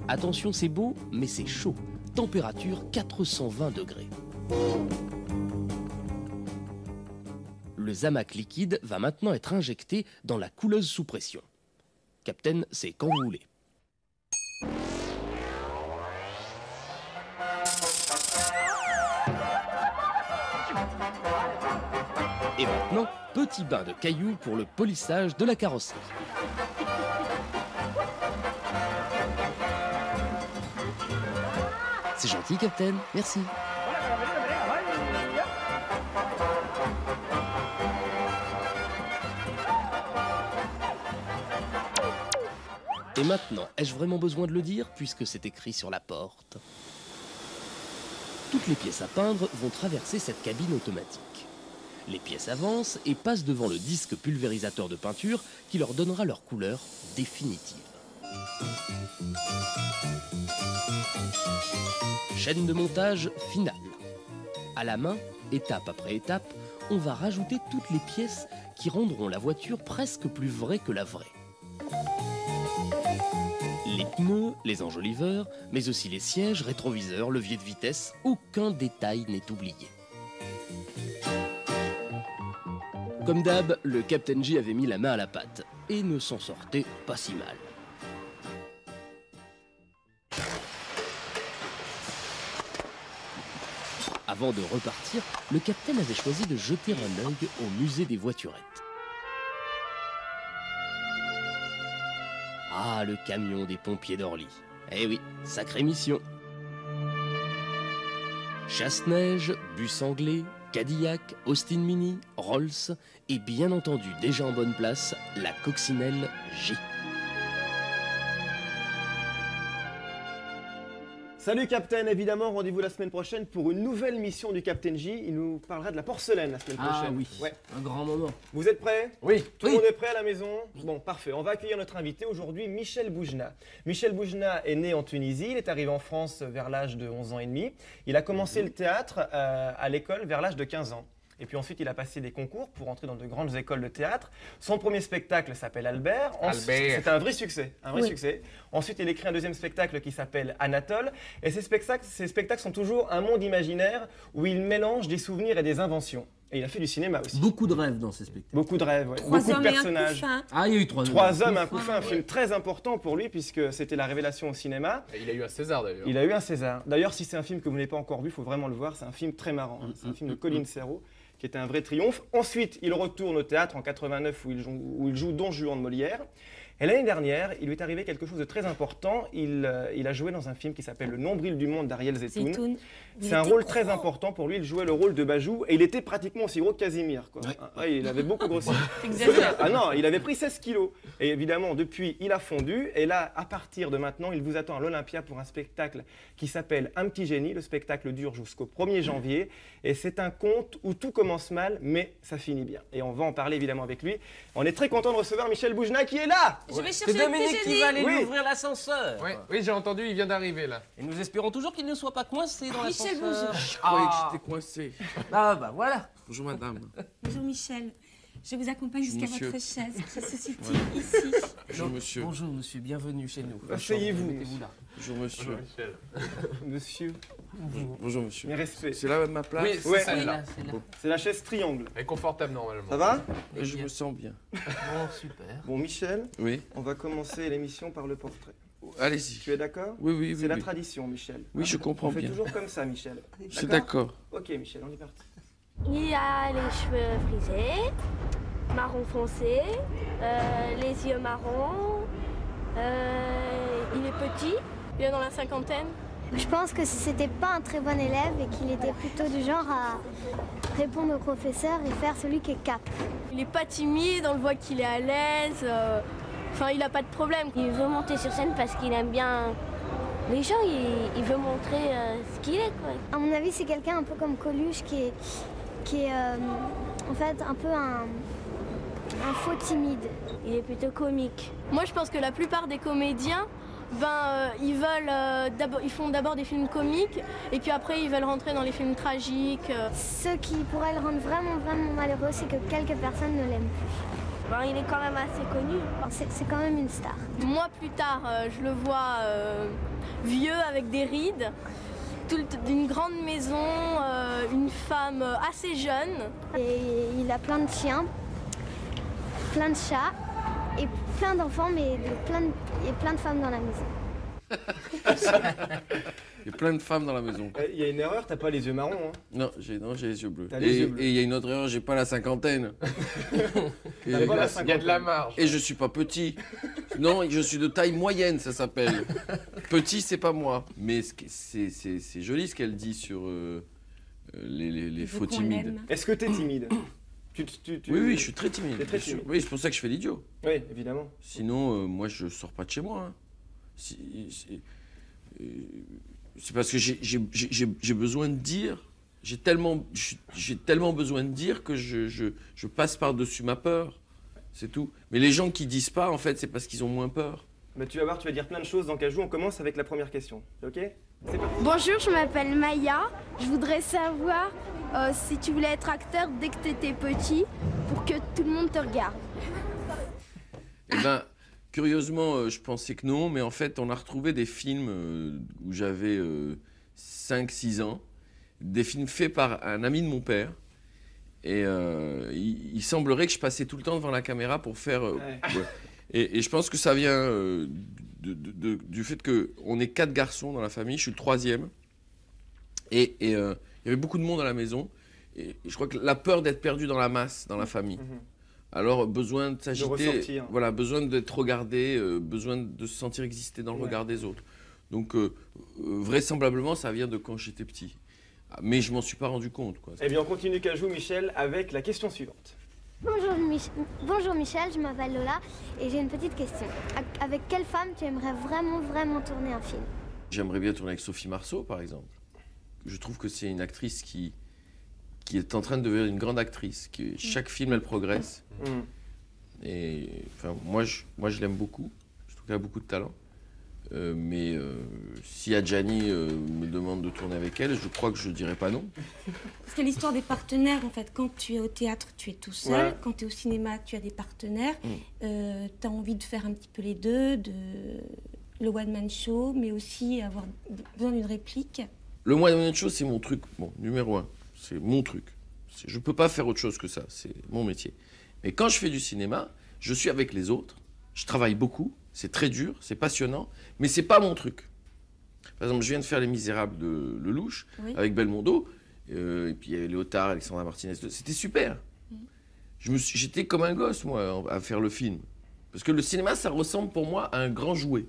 Attention, c'est beau, mais c'est chaud. Température 420 degrés. Le zamac liquide va maintenant être injecté dans la couleuse sous pression. Captain, c'est quand vous voulez. Et maintenant, petit bain de cailloux pour le polissage de la carrosserie. C'est gentil, Captain. Merci. Et maintenant, ai-je vraiment besoin de le dire, puisque c'est écrit sur la porte? Toutes les pièces à peindre vont traverser cette cabine automatique. Les pièces avancent et passent devant le disque pulvérisateur de peinture qui leur donnera leur couleur définitive. Chaîne de montage finale. À la main, étape après étape, on va rajouter toutes les pièces qui rendront la voiture presque plus vraie que la vraie. Les pneus, les enjoliveurs, mais aussi les sièges, rétroviseurs, levier de vitesse, aucun détail n'est oublié. Comme d'hab, le Captain J avait mis la main à la pâte et ne s'en sortait pas si mal. Avant de repartir, le capitaine avait choisi de jeter un œil au musée des voiturettes. Ah, le camion des pompiers d'Orly. Eh oui, sacrée mission. Chasse-neige, bus anglais, Cadillac, Austin Mini, Rolls et bien entendu, déjà en bonne place, la coccinelle J. Salut Captain, évidemment, rendez-vous la semaine prochaine pour une nouvelle mission du Captain J. Il nous parlera de la porcelaine la semaine prochaine. Ah oui, ouais. Un grand moment. Vous êtes prêts? Oui. Tout le monde est prêt à la maison? Bon, parfait. On va accueillir notre invité aujourd'hui, Michel Boujna. Michel Boujna est né en Tunisie, il est arrivé en France vers l'âge de 11 ans et demi. Il a commencé le théâtre à l'école vers l'âge de 15 ans. Et puis ensuite, il a passé des concours pour entrer dans de grandes écoles de théâtre. Son premier spectacle s'appelle Albert. C'était un vrai succès. Succès. Ensuite, il écrit un deuxième spectacle qui s'appelle Anatole. Et ces spectacles sont toujours un monde imaginaire où il mélange des souvenirs et des inventions. Et il a fait du cinéma aussi. Beaucoup de rêves dans ces spectacles. Beaucoup de rêves, ouais. Trois Beaucoup de hommes et un personnages. couffin. Ah, il y a eu trois hommes, un couffin, un film très important pour lui puisque c'était la révélation au cinéma. Et il a eu un César d'ailleurs. Il a eu un César. D'ailleurs, si c'est un film que vous n'avez pas encore vu, il faut vraiment le voir. C'est un film très marrant. C'est un film de Colin Serrault qui était un vrai triomphe. Ensuite, il retourne au théâtre en 89 où il joue Don Juan de Molière. Et l'année dernière, il lui est arrivé quelque chose de très important. Il a joué dans un film qui s'appelle Le nombril du monde d'Ariel Zetoun. C'est un rôle très important pour lui. Il jouait le rôle de Bajou et il était pratiquement aussi gros que Casimir. Quoi. Ouais, il avait beaucoup grossi. Ah non, il avait pris 16 kilos. Et évidemment, depuis, il a fondu. Et là, à partir de maintenant, il vous attend à l'Olympia pour un spectacle qui s'appelle Un petit génie. Le spectacle dure jusqu'au 1er janvier. Et c'est un conte où tout commence mal, mais ça finit bien. Et on va en parler évidemment avec lui. On est très content de recevoir Michel Boujna qui est là. Je vais C'est chercher le Dominique petit qui va aller génie. lui ouvrir l'ascenseur. Oui, j'ai entendu, il vient d'arriver là. Et nous espérons toujours qu'il ne soit pas coincé dans Michel, l'ascenseur. bonjour. Je croyais que j'étais coincé. Ah bah voilà. Bonjour madame. Bonjour Michel. Je vous accompagne jusqu'à Monsieur. votre chaise qui se situe Voilà. ici. Bonjour monsieur. Bonjour monsieur, bienvenue chez nous. Asseyez-vous. Mettez-vous là. Bonjour monsieur. Monsieur. Bonjour monsieur. Mes respects. C'est là ma place? Oui, c'est Ouais. celle-là. C'est la chaise triangle. Elle est confortable normalement. Ça va? Je me sens bien. Bon, super. Bon, Michel, Oui. on va commencer l'émission par le portrait. Allez-y. Tu es d'accord? Oui, oui, oui. C'est la oui. tradition, Michel. Oui, je comprends On fait bien. toujours comme ça, Michel. Je suis d'accord. Ok, Michel, on est parti. Il a les cheveux frisés, marron foncé, les yeux marrons. Il est petit, il est dans la cinquantaine. Je pense que c'était pas un très bon élève et qu'il était plutôt du genre à répondre au professeur et faire celui qui est cap. Il est pas timide, on le voit qu'il est à l'aise. Enfin, il a pas de problème. Il veut monter sur scène parce qu'il aime bien les gens, il veut montrer ce qu'il est, quoi. À mon avis, c'est quelqu'un un peu comme Coluche qui est en fait un peu un faux timide. Il est plutôt comique. Moi, je pense que la plupart des comédiens, ils font d'abord des films comiques et puis après ils veulent rentrer dans les films tragiques. Ce qui pourrait le rendre vraiment, vraiment malheureux, c'est que quelques personnes ne l'aiment plus. Il est quand même assez connu. C'est quand même une star. Moi, plus tard, je le vois vieux avec des rides, d'une grande maison, une femme assez jeune. Et il a plein de chiens, plein de chats et plein d'enfants, mais plein de femmes dans la maison. Il y a plein de femmes dans la maison. Il y a une erreur, t'as pas les yeux marrons. Hein. Non, j'ai les yeux bleus. T'as les yeux bleus. Et il y a une autre erreur, j'ai pas la cinquantaine. Il y a de la marge. Et je suis pas petit. Non, je suis de taille moyenne, ça s'appelle. Petit, c'est pas moi. Mais c'est joli ce qu'elle dit sur les faux timides. Est-ce que t'es timide? Oui, je suis très timide. T'es très timide. Oui, c'est pour ça que je fais l'idiot. Oui, évidemment. Sinon, moi, je sors pas de chez moi. Hein. C'est parce que j'ai besoin de dire. J'ai tellement besoin de dire que je passe par-dessus ma peur. C'est tout. Mais les gens qui disent pas, en fait, c'est parce qu'ils ont moins peur. Mais tu vas voir, tu vas dire plein de choses dans Cajou. On commence avec la première question. Ok? C'est parti. Bonjour, je m'appelle Maya. Je voudrais savoir si tu voulais être acteur dès que tu étais petit pour que tout le monde te regarde. Eh ben, curieusement, je pensais que non, mais en fait, on a retrouvé des films où j'avais 5-6 ans, des films faits par un ami de mon père. Et il semblerait que je passais tout le temps devant la caméra pour faire... Ouais. Et je pense que ça vient du fait qu'on est 4 garçons dans la famille, je suis le 3e. Et il y avait beaucoup de monde à la maison. Et je crois que la peur d'être perdu dans la masse, dans la famille. Alors, besoin de s'agiter, voilà, besoin d'être regardé, besoin de se sentir exister dans le regard des autres. Donc, vraisemblablement, ça vient de quand j'étais petit. Mais je m'en suis pas rendu compte, quoi. Eh bien, on continue Cajou, Michel, avec la question suivante. Bonjour Michel, je m'appelle Lola et j'ai une petite question. Avec quelle femme tu aimerais vraiment, vraiment tourner un film? J'aimerais bien tourner avec Sophie Marceau, par exemple. Je trouve que c'est une actrice qui est en train de devenir une grande actrice. Chaque film, elle progresse. Et enfin, moi, je l'aime beaucoup. Je trouve qu'elle a beaucoup de talent. Mais si Adjani me demande de tourner avec elle, je crois que je dirais pas non. Parce que l'histoire des partenaires, en fait, quand tu es au théâtre, tu es tout seul. Ouais. Quand tu es au cinéma, tu as des partenaires. Tu as envie de faire un petit peu les deux, le one-man show, mais aussi avoir besoin d'une réplique. Le one-man show, c'est mon truc, bon, numéro 1. C'est mon truc. Je peux pas faire autre chose que ça, c'est mon métier. Mais quand je fais du cinéma, je suis avec les autres, je travaille beaucoup, c'est très dur, c'est passionnant, mais c'est pas mon truc. Par exemple, je viens de faire Les Misérables de Lelouch, avec Belmondo, et puis il y avait Léotard, Alexandra Martinez, c'était super. J'étais comme un gosse, moi, à faire le film. Parce que le cinéma, ça ressemble pour moi à un grand jouet.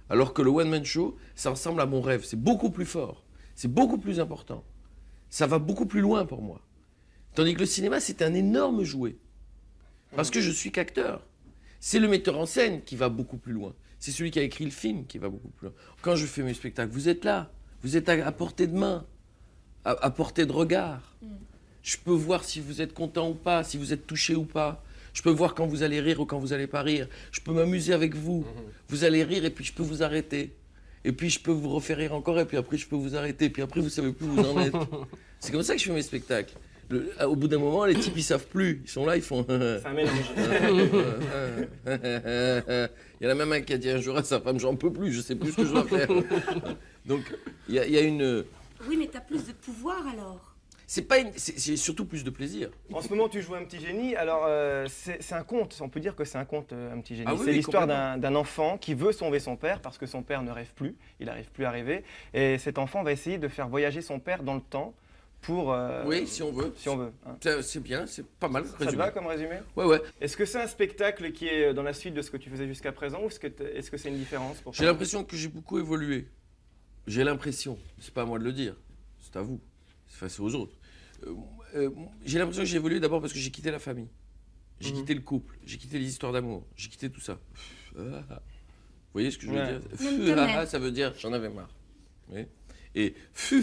Alors que le one-man show, ça ressemble à mon rêve. C'est beaucoup plus fort, c'est beaucoup plus important. Ça va beaucoup plus loin pour moi. Tandis que le cinéma, c'est un énorme jouet. Parce que je suis qu'acteur. C'est le metteur en scène qui va beaucoup plus loin. C'est celui qui a écrit le film qui va beaucoup plus loin. Quand je fais mes spectacles, vous êtes là. Vous êtes à portée de main, à portée de regard. Je peux voir si vous êtes content ou pas, si vous êtes touché ou pas. Je peux voir quand vous allez rire ou quand vous allez pas rire. Je peux m'amuser avec vous. Vous allez rire et puis je peux vous arrêter. Et puis je peux vous refaire rire encore et puis après je peux vous arrêter. Puis après vous savez plus où vous en êtes. C'est comme ça que je fais mes spectacles. Au bout d'un moment, les types ils savent plus. Ils sont là, ils font. C'est un mélange. Il y en a même un qui a dit un jour à sa femme, j'en peux plus, je sais plus ce que je dois faire. Donc il y a une. Oui, mais t'as plus de pouvoir alors. C'est surtout plus de plaisir. En ce moment, tu joues un petit génie. Alors, c'est un conte. On peut dire que c'est un conte, un petit génie. Ah oui, c'est l'histoire complètement. d'un enfant qui veut sauver son père parce que son père ne rêve plus. Il n'arrive plus à rêver. Et cet enfant va essayer de faire voyager son père dans le temps pour. Oui, si on veut. Si on veut. Hein. C'est bien, c'est pas mal. Ça te va comme résumé? Ouais. Est-ce que c'est un spectacle qui est dans la suite de ce que tu faisais jusqu'à présent ou est-ce que c'est une différence pour toi? J'ai l'impression que j'ai beaucoup évolué. J'ai l'impression. C'est pas à moi de le dire. C'est à vous. C'est aux autres. J'ai l'impression que j'ai évolué d'abord parce que j'ai quitté la famille. J'ai quitté le couple. J'ai quitté les histoires d'amour. J'ai quitté tout ça. Vous voyez ce que je veux dire? Ça veut dire j'en avais marre. Oui. Et ça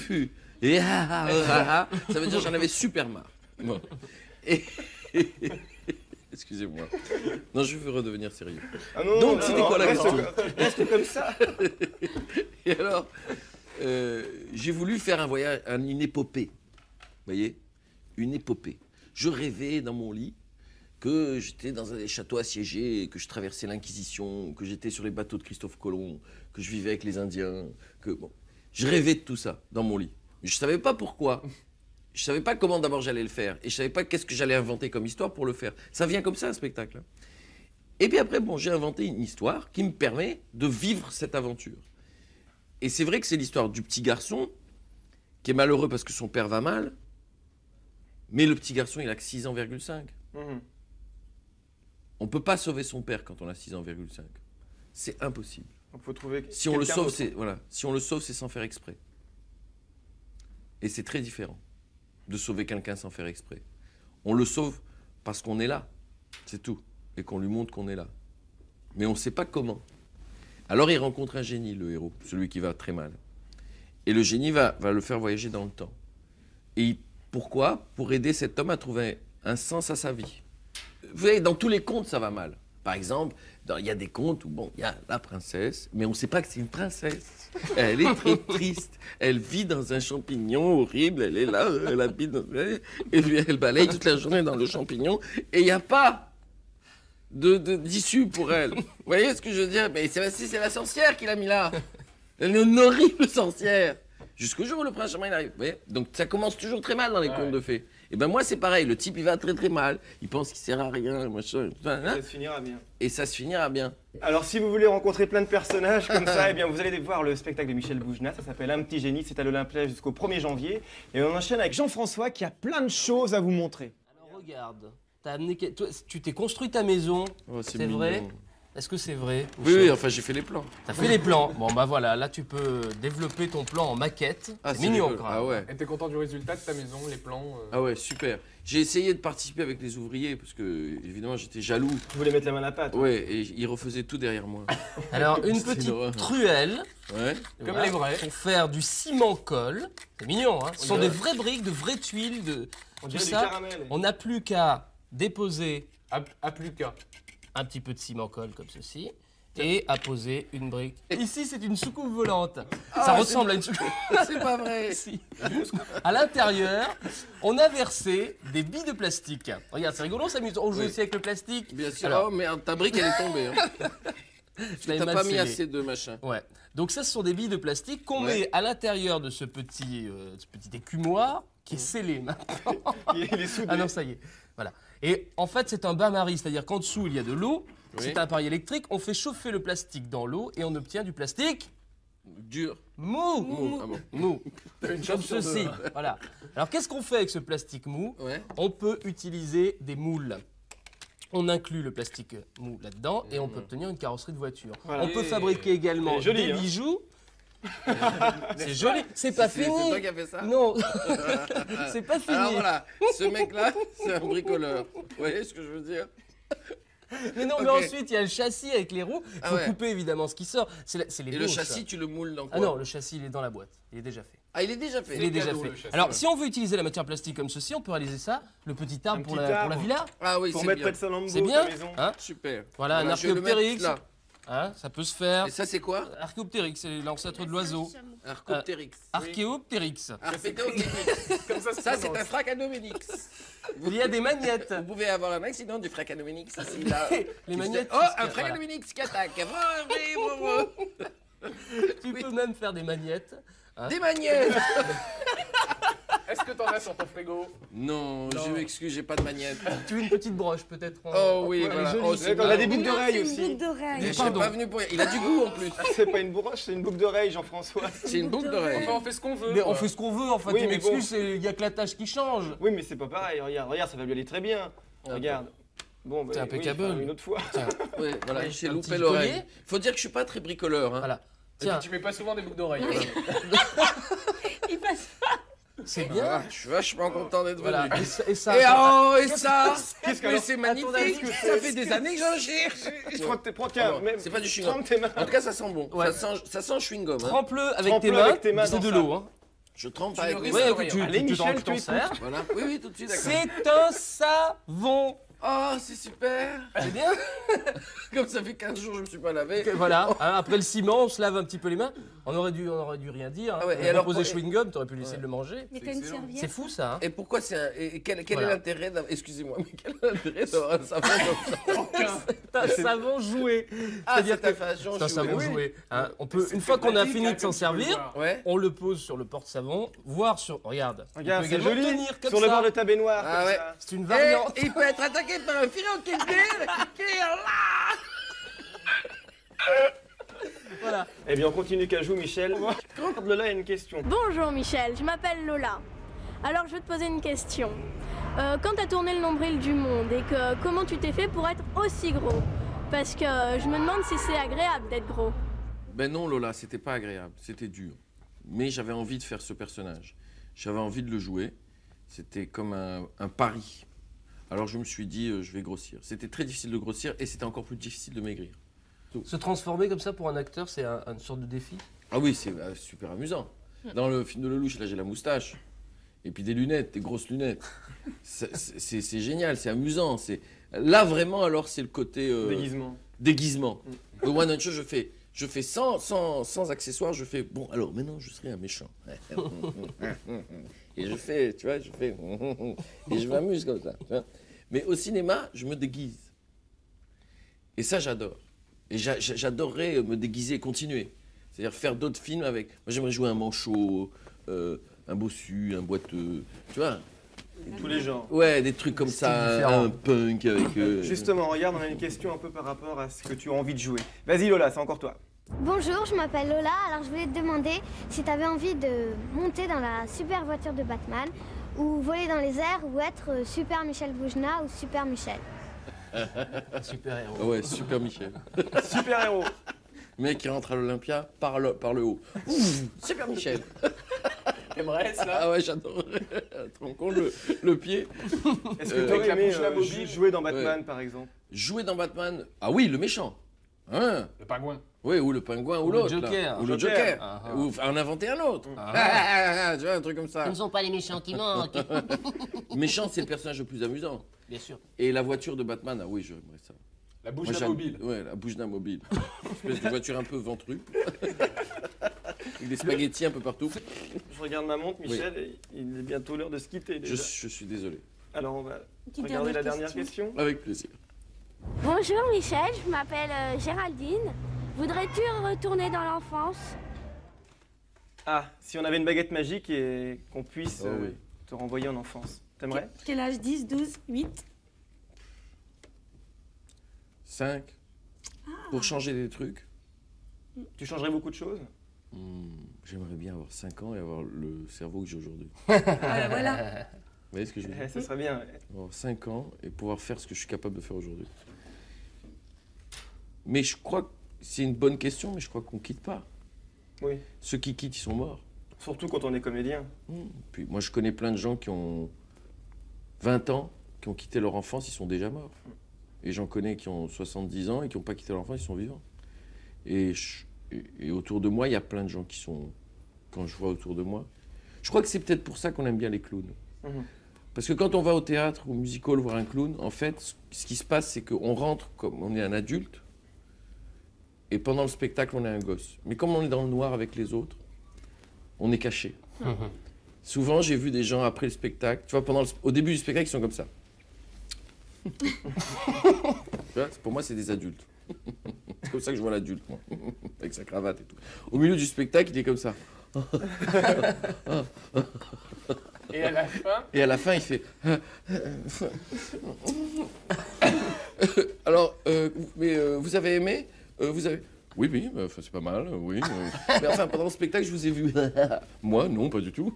veut dire j'en avais super marre. Bon. Excusez-moi. Non, je veux redevenir sérieux. Ah non, donc, c'était quoi la question? Reste comme ça. Et alors, j'ai voulu faire un voyage, une épopée. Vous voyez? Une épopée. Je rêvais dans mon lit que j'étais dans un château assiégé, que je traversais l'Inquisition, que j'étais sur les bateaux de Christophe Colomb, que je vivais avec les Indiens, que bon. Je rêvais de tout ça dans mon lit. Mais je ne savais pas pourquoi. Je ne savais pas comment d'abord j'allais le faire. Et je ne savais pas qu'est-ce que j'allais inventer comme histoire pour le faire. Ça vient comme ça, un spectacle. Et puis après, bon, j'ai inventé une histoire qui me permet de vivre cette aventure. Et c'est vrai que c'est l'histoire du petit garçon qui est malheureux parce que son père va mal. Mais le petit garçon, il a que 6 ans, 5. On ne peut pas sauver son père quand on a 6 ans, 5. C'est impossible. Donc faut trouver si on le sauve, si on le sauve, c'est sans faire exprès. Et c'est très différent de sauver quelqu'un sans faire exprès. On le sauve parce qu'on est là, c'est tout. Et qu'on lui montre qu'on est là. Mais on ne sait pas comment. Alors il rencontre un génie, le héros, celui qui va très mal. Et le génie va le faire voyager dans le temps. Et pourquoi? Pour aider cet homme à trouver un sens à sa vie. Vous voyez, dans tous les contes, ça va mal. Par exemple, il y a des contes où, bon, il y a la princesse, mais on ne sait pas que c'est une princesse. Elle est très triste. Elle vit dans un champignon horrible. Elle est là, elle habite dans... Et puis elle balaye toute la journée dans le champignon. Et il n'y a pas d'issue pour elle. Vous voyez ce que je veux dire? Mais c'est la sorcière qui l'a mis là. Elle est une horrible sorcière. Jusqu'au jour où le prince charmant il arrive. Vous voyez? Donc ça commence toujours très mal dans les contes de fées. Et ben moi c'est pareil, le type il va très très mal, il pense qu'il sert à rien, machin, ça se finira bien. Et ça se finira bien. Alors si vous voulez rencontrer plein de personnages comme ça, eh bien vous allez voir le spectacle de Michel Bougenat, ça s'appelle Un petit génie, c'est à l'Olympia jusqu'au 1er janvier. Et on enchaîne avec Jean-François qui a plein de choses à vous montrer. Alors regarde, toi, tu t'es construit ta maison, c'est vrai? Est-ce que c'est vrai? Oui, enfin j'ai fait les plans. T'as fait les plans. Bon bah voilà, là tu peux développer ton plan en maquette. Ah, c'est mignon quand même. Ah ouais. Et t'es content du résultat de ta maison, les plans Ah ouais, super. J'ai essayé de participer avec les ouvriers parce que évidemment j'étais jaloux. Tu voulais mettre la main à la pâte. Ouais, et ils refaisaient tout derrière moi. Alors une petite truelle. Ouais. Comme les vrais. Pour faire du ciment-colle. C'est mignon, hein. Ce sont des vraies briques, de vraies tuiles, de on tout dirait ça. du caramel. On n'a plus qu'à déposer plus qu'à un petit peu de ciment-colle comme ceci. Et à poser une brique. Ici, c'est une soucoupe volante. Ça ressemble à une soucoupe. C'est pas vrai. Si. À l'intérieur, on a versé des billes de plastique. Regarde, c'est rigolo, on s'amuse. On joue aussi avec le plastique. Bien sûr. Alors, oh merde, ta brique, elle est tombée. Hein. T'as pas mis assez de machin. Ouais. Donc ça, ce sont des billes de plastique qu'on met à l'intérieur de ce petit écumoire qui est scellé maintenant. Il est soudé. Ah non, ça y est. Voilà. Et en fait, c'est un bain-marie, c'est-à-dire qu'en dessous, il y a de l'eau. C'est un appareil électrique. On fait chauffer le plastique dans l'eau et on obtient du plastique dur. Mou. Ah bon. Mou. Une Comme ceci. Voilà. Alors, qu'est-ce qu'on fait avec ce plastique mou? On peut utiliser des moules. On inclut le plastique mou là-dedans et on peut obtenir une carrosserie de voiture. Voilà. On peut fabriquer également joli, des bijoux. C'est joli, c'est pas fini. C'est toi qui as fait ça? Non, c'est pas fini. Alors voilà, ce mec-là, c'est un bricoleur. Vous voyez ce que je veux dire? Mais non, mais ensuite il y a le châssis avec les roues. Il faut couper évidemment ce qui sort. C'est les Et bouches. le châssis, tu le moules dans quoi? Ah non, le châssis il est dans la boîte. Il est déjà fait. Ah, il est déjà fait. Il est déjà fait. Alors, si on veut utiliser la matière plastique comme ceci, on peut réaliser ça, le petit arbre pour la villa. Ah oui, pour mettre près de Salambo, c'est bien. maison. Hein, super. Voilà, un Archéoptérix. Là. Hein, ça peut se faire. Et ça, c'est quoi? Archéoptérix, c'est l'ancêtre de l'oiseau. Archéoptérix. Archéoptérix. Comme ça, c'est un Fracanoménix. Il y a des magnettes. Vous pouvez avoir un accident du Fracanoménix ici, là. Les magnettes. Oh, un Fracanoménix qui attaque. Tu peux même faire des magnettes. Hein. Des magnettes. Est-ce que t'en as sur ton frigo? Non, je m'excuse, j'ai pas de magnète. Tu veux une petite broche peut-être? Oh oui, voilà. Oh, on a des boucles d'oreilles aussi. Une boucle d'oreille. Je suis pas venu pour... Il a du goût en plus. C'est pas une broche, c'est une boucle d'oreille, Jean-François. C'est une boucle d'oreille. Enfin, on fait ce qu'on veut. Mais on fait ce qu'on veut, en fait. Oui, Tu mais m'excuses, il y a que la tâche qui change. Oui, mais c'est pas pareil. Regarde, ça va lui aller très bien. Regarde. Bon, c'est impeccable. Une autre fois. Oui, voilà, j'ai un loupé petit l'oreille. collier. Faut dire que je suis pas très bricoleur. Hein. Voilà. Et puis, tu mets pas souvent des boucles d'oreilles. Il passe pas. C'est bien. Ah, je suis vachement content d'être Voilà. venu. Et ça. Et ça mais c'est magnifique. Ça fait des années que j'en cherche. C'est pas du chewing-gum. En tout cas, ça sent bon. Ouais. Ça sent chewing-gum. Hein. Trempe-le avec tes mains. C'est de l'eau. Hein. Je trempe avec mes mains. mains. Tu t'en sers. Voilà. Oui, tout de suite, d'accord. C'est un savon. Oh, c'est super. C'est bien. Comme ça fait 15 jours que je me suis pas lavé. Voilà, hein, après le ciment, on se lave un petit peu les mains. On aurait dû rien dire. Hein. Ah ouais, et alors, poser chewing-gum, t'aurais pu laisser de le manger. Mais t'as une serviette. C'est fou ça. Hein. Et pourquoi c'est un... Quel est l'intérêt d'avoir... Excusez-moi, mais quel est l'intérêt d'avoir un savon comme ça? C'est un savon joué. Ah, C'est-à-dire que c'est un savon joué. Hein. On peut, une fois qu'on a fini de s'en servir, ouais. on le pose sur le porte-savon, voire sur... Regarde, c'est joli. tenir comme sur ça. le bord de ta baignoire. Ah ouais. C'est une variante. Et il peut être attaqué par un filet qui est là. Voilà. Eh bien, on continue Cajou, Michel. Lola a une question. Bonjour Michel, je m'appelle Lola. Alors je vais te poser une question. Quand t'as tourné le nombril du monde et que comment tu t'es fait pour être aussi gros? Parce que je me demande si c'est agréable d'être gros. Ben non Lola, c'était pas agréable, c'était dur. Mais j'avais envie de faire ce personnage. J'avais envie de le jouer. C'était comme un pari. Alors je me suis dit, je vais grossir. C'était très difficile de grossir et c'était encore plus difficile de maigrir. Se transformer comme ça pour un acteur, c'est une sorte de défi? Ah oui, c'est super amusant. Dans le film de Lelouch, là j'ai la moustache. Et puis des lunettes, des grosses lunettes. C'est génial, c'est amusant. Là vraiment, alors c'est le côté... Déguisement. Le one and show, je fais sans accessoires, je fais, bon alors maintenant je serai un méchant. Et je fais, tu vois, et je m'amuse comme ça. Tu vois. Mais au cinéma, je me déguise. Et ça, j'adore. Et j'adorerais me déguiser et continuer. C'est-à-dire faire d'autres films avec... Moi, j'aimerais jouer un manchot, un bossu, un boiteux, tu vois. Tous les genres. Ouais, des trucs comme ça, un punk avec... Justement, regarde, on a une question un peu par rapport à ce que tu as envie de jouer. Vas-y Lola, c'est encore toi. Bonjour, je m'appelle Lola. Alors je voulais te demander si tu avais envie de monter dans la super voiture de Batman, ou voler dans les airs, ou être Super Michel Boujna ou Super Michel. Super héros. Ouais, Super Michel. Super héros. Mec qui rentre à l'Olympia par le haut. Super Michel. T'aimerais ça? Ah ouais, j'adorerais. Tu te rends compte le pied? Est-ce que tu aurais aimé jouer dans Batman, par exemple? Jouer dans Batman? Ah oui, le méchant. Hein? Le pingouin. Oui, ou le pingouin, ou l'autre. Ou le Joker. Ou en inventer un autre. Tu vois, un truc comme ça. Ce ne sont pas les méchants qui manquent. Méchant, c'est le personnage le plus amusant. Bien sûr. Et la voiture de Batman, ah oui, j'aimerais ça. La bouche d'un mobile. Ouais, la bouche d'un mobile. Une espèce de voiture un peu ventrue. Avec des spaghettis un peu partout. Je regarde ma montre, Michel, et il est bientôt l'heure de se quitter. Je suis désolé. Alors, on va regarder la dernière question. Avec plaisir. Bonjour Michel, je m'appelle Géraldine. Voudrais-tu retourner dans l'enfance? Ah, si on avait une baguette magique et qu'on puisse te renvoyer en enfance. T'aimerais? Quel âge? 10, 12, 8? 5. Pour changer des trucs. Tu changerais beaucoup de choses? J'aimerais bien avoir 5 ans et avoir le cerveau que j'ai aujourd'hui. Voilà. Vous voyez ce que je veux dire? Ça serait bien. Avoir 5 ans et pouvoir faire ce que je suis capable de faire aujourd'hui. Mais je crois que c'est une bonne question, mais je crois qu'on ne quitte pas. Oui. Ceux qui quittent, ils sont morts. Surtout quand on est comédien. Puis moi, je connais plein de gens qui ont 20 ans, qui ont quitté leur enfance, ils sont déjà morts. Et j'en connais qui ont 70 ans et qui n'ont pas quitté leur enfance, ils sont vivants. Et autour de moi, il y a plein de gens qui sont... Quand je vois autour de moi, Je crois que c'est peut-être pour ça qu'on aime bien les clowns. Parce que quand on va au théâtre ou au musical voir un clown, en fait, ce qui se passe, c'est qu'on rentre comme on est un adulte, et pendant le spectacle, on est un gosse. Mais comme on est dans le noir avec les autres, on est caché. Souvent, j'ai vu des gens après le spectacle, tu vois, au début du spectacle, ils sont comme ça. Tu vois, pour moi, c'est des adultes. C'est comme ça que je vois l'adulte, moi, avec sa cravate et tout. Au milieu du spectacle, il est comme ça. Et à la fin? Et à la fin, il fait... Alors, mais vous avez aimé vous avez... Oui, oui, c'est pas mal, oui. Mais enfin, pendant le spectacle, je vous ai vu... Moi, non, pas du tout.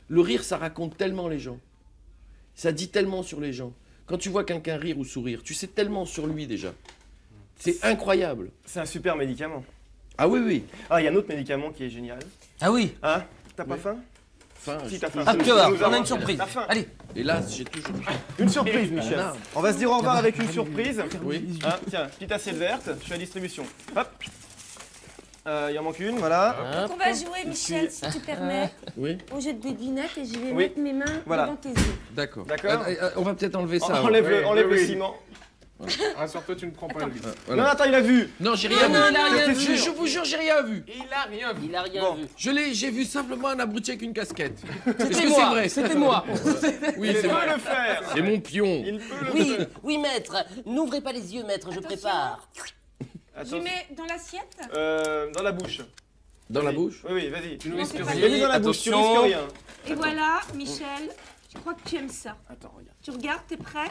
Le rire, ça raconte tellement les gens. Ça dit tellement sur les gens. Quand tu vois quelqu'un rire ou sourire, tu sais tellement sur lui déjà. C'est incroyable. C'est un super médicament. Ah oui, oui. Ah, il y a un autre médicament qui est génial. Ah oui. Hein? T'as pas faim? Si t'as faim. Ah, tu vas voir, on a une surprise. T'as faim. Allez. Et là, j'ai toujours... Une surprise, Michel. On va se dire au revoir avec une surprise. Oui. Hein, tiens, petite assiette verte, je suis à la distribution. Hop. Il en manque une, voilà. Donc on va jouer, Michel, si tu permets, Oui. au jeu de devinette et je vais Oui. mettre mes mains Voilà. devant tes yeux. D'accord. D'accord. On va peut-être enlever ça. Enlève le oui. ciment. Rassure-toi, tu ne prends pas lui. Non, attends, il a vu. Non, j'ai rien vu. non, il a rien vu. Je vous jure, j'ai rien vu. Il a rien vu. Il a rien Bon. vu. J'ai vu simplement un abruti avec une casquette. Est-ce C'était que moi. c'est vrai? C'était moi. Oui, Il c'est peut vrai. le faire. C'est mon pion. Il peut le Oui, faire. oui, maître. N'ouvrez pas les yeux, maître, je prépare. Je Attends. mets dans l'assiette. Dans la bouche. Dans la bouche? Oui, oui, vas-y. Tu ne risques c'est pas rien. Mets-le dans la bouche, tu Attention. risques rien. Et voilà, Michel, je crois que tu aimes ça. Attends, regarde. Tu regardes, t'es prêt?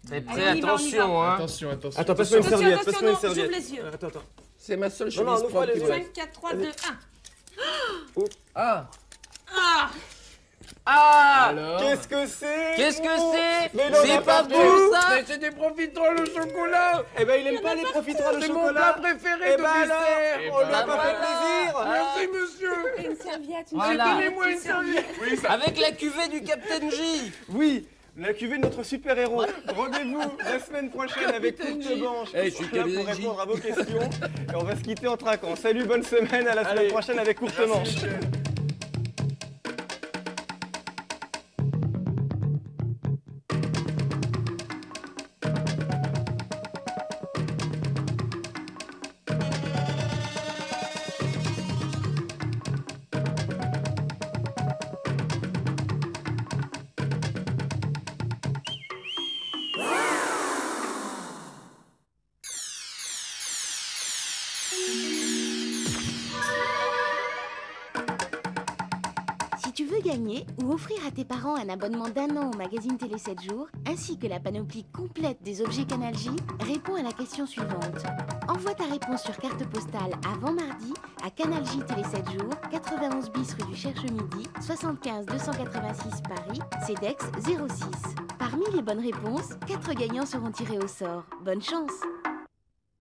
T'es prêt, Allez, on y va, on y attention, hein. Attention, attention. Attends, passe-moi une Attention, serviette. attention, Passe-moi une non, j'ouvre serviette. les yeux. Attends, attends. C'est ma seule Non, chemise non, ouvre propre pas qui les me yeux. reste. 5, 4, 3, 2, 1. Ah. Ah! Ah. Alors? Qu'est-ce que c'est? Qu'est-ce que c'est? Mais non, C'est on a pas pas bon tout. ça. Mais c'est des profiteroles au chocolat. Eh ben, il aime pas les profiteroles de C'est mon plat chocolat. préféré Eh de ben alors, dessert. on lui a ben pas fait voilà. plaisir. Merci, monsieur. Et une serviette, une Voilà. serviette. Donnez-moi une serviette. Oui, ça. Avec la cuvée du Captain J. Oui, la cuvée de notre super-héros. Rendez-vous la semaine prochaine avec Coupe de Banche. Eh, je suis Là pour Captain J. répondre à vos questions. Et on va se quitter en traquant. Salut, bonne semaine. À la semaine Allez. prochaine avec Courte Manche. Si tu veux gagner ou offrir à tes parents un abonnement d'1 an au magazine Télé 7 jours, ainsi que la panoplie complète des objets Canal J, réponds à la question suivante. Envoie ta réponse sur carte postale avant mardi à Canal J Télé 7 jours, 91 bis rue du Cherche-Midi, 75 286 Paris, CEDEX 06. Parmi les bonnes réponses, 4 gagnants seront tirés au sort. Bonne chance!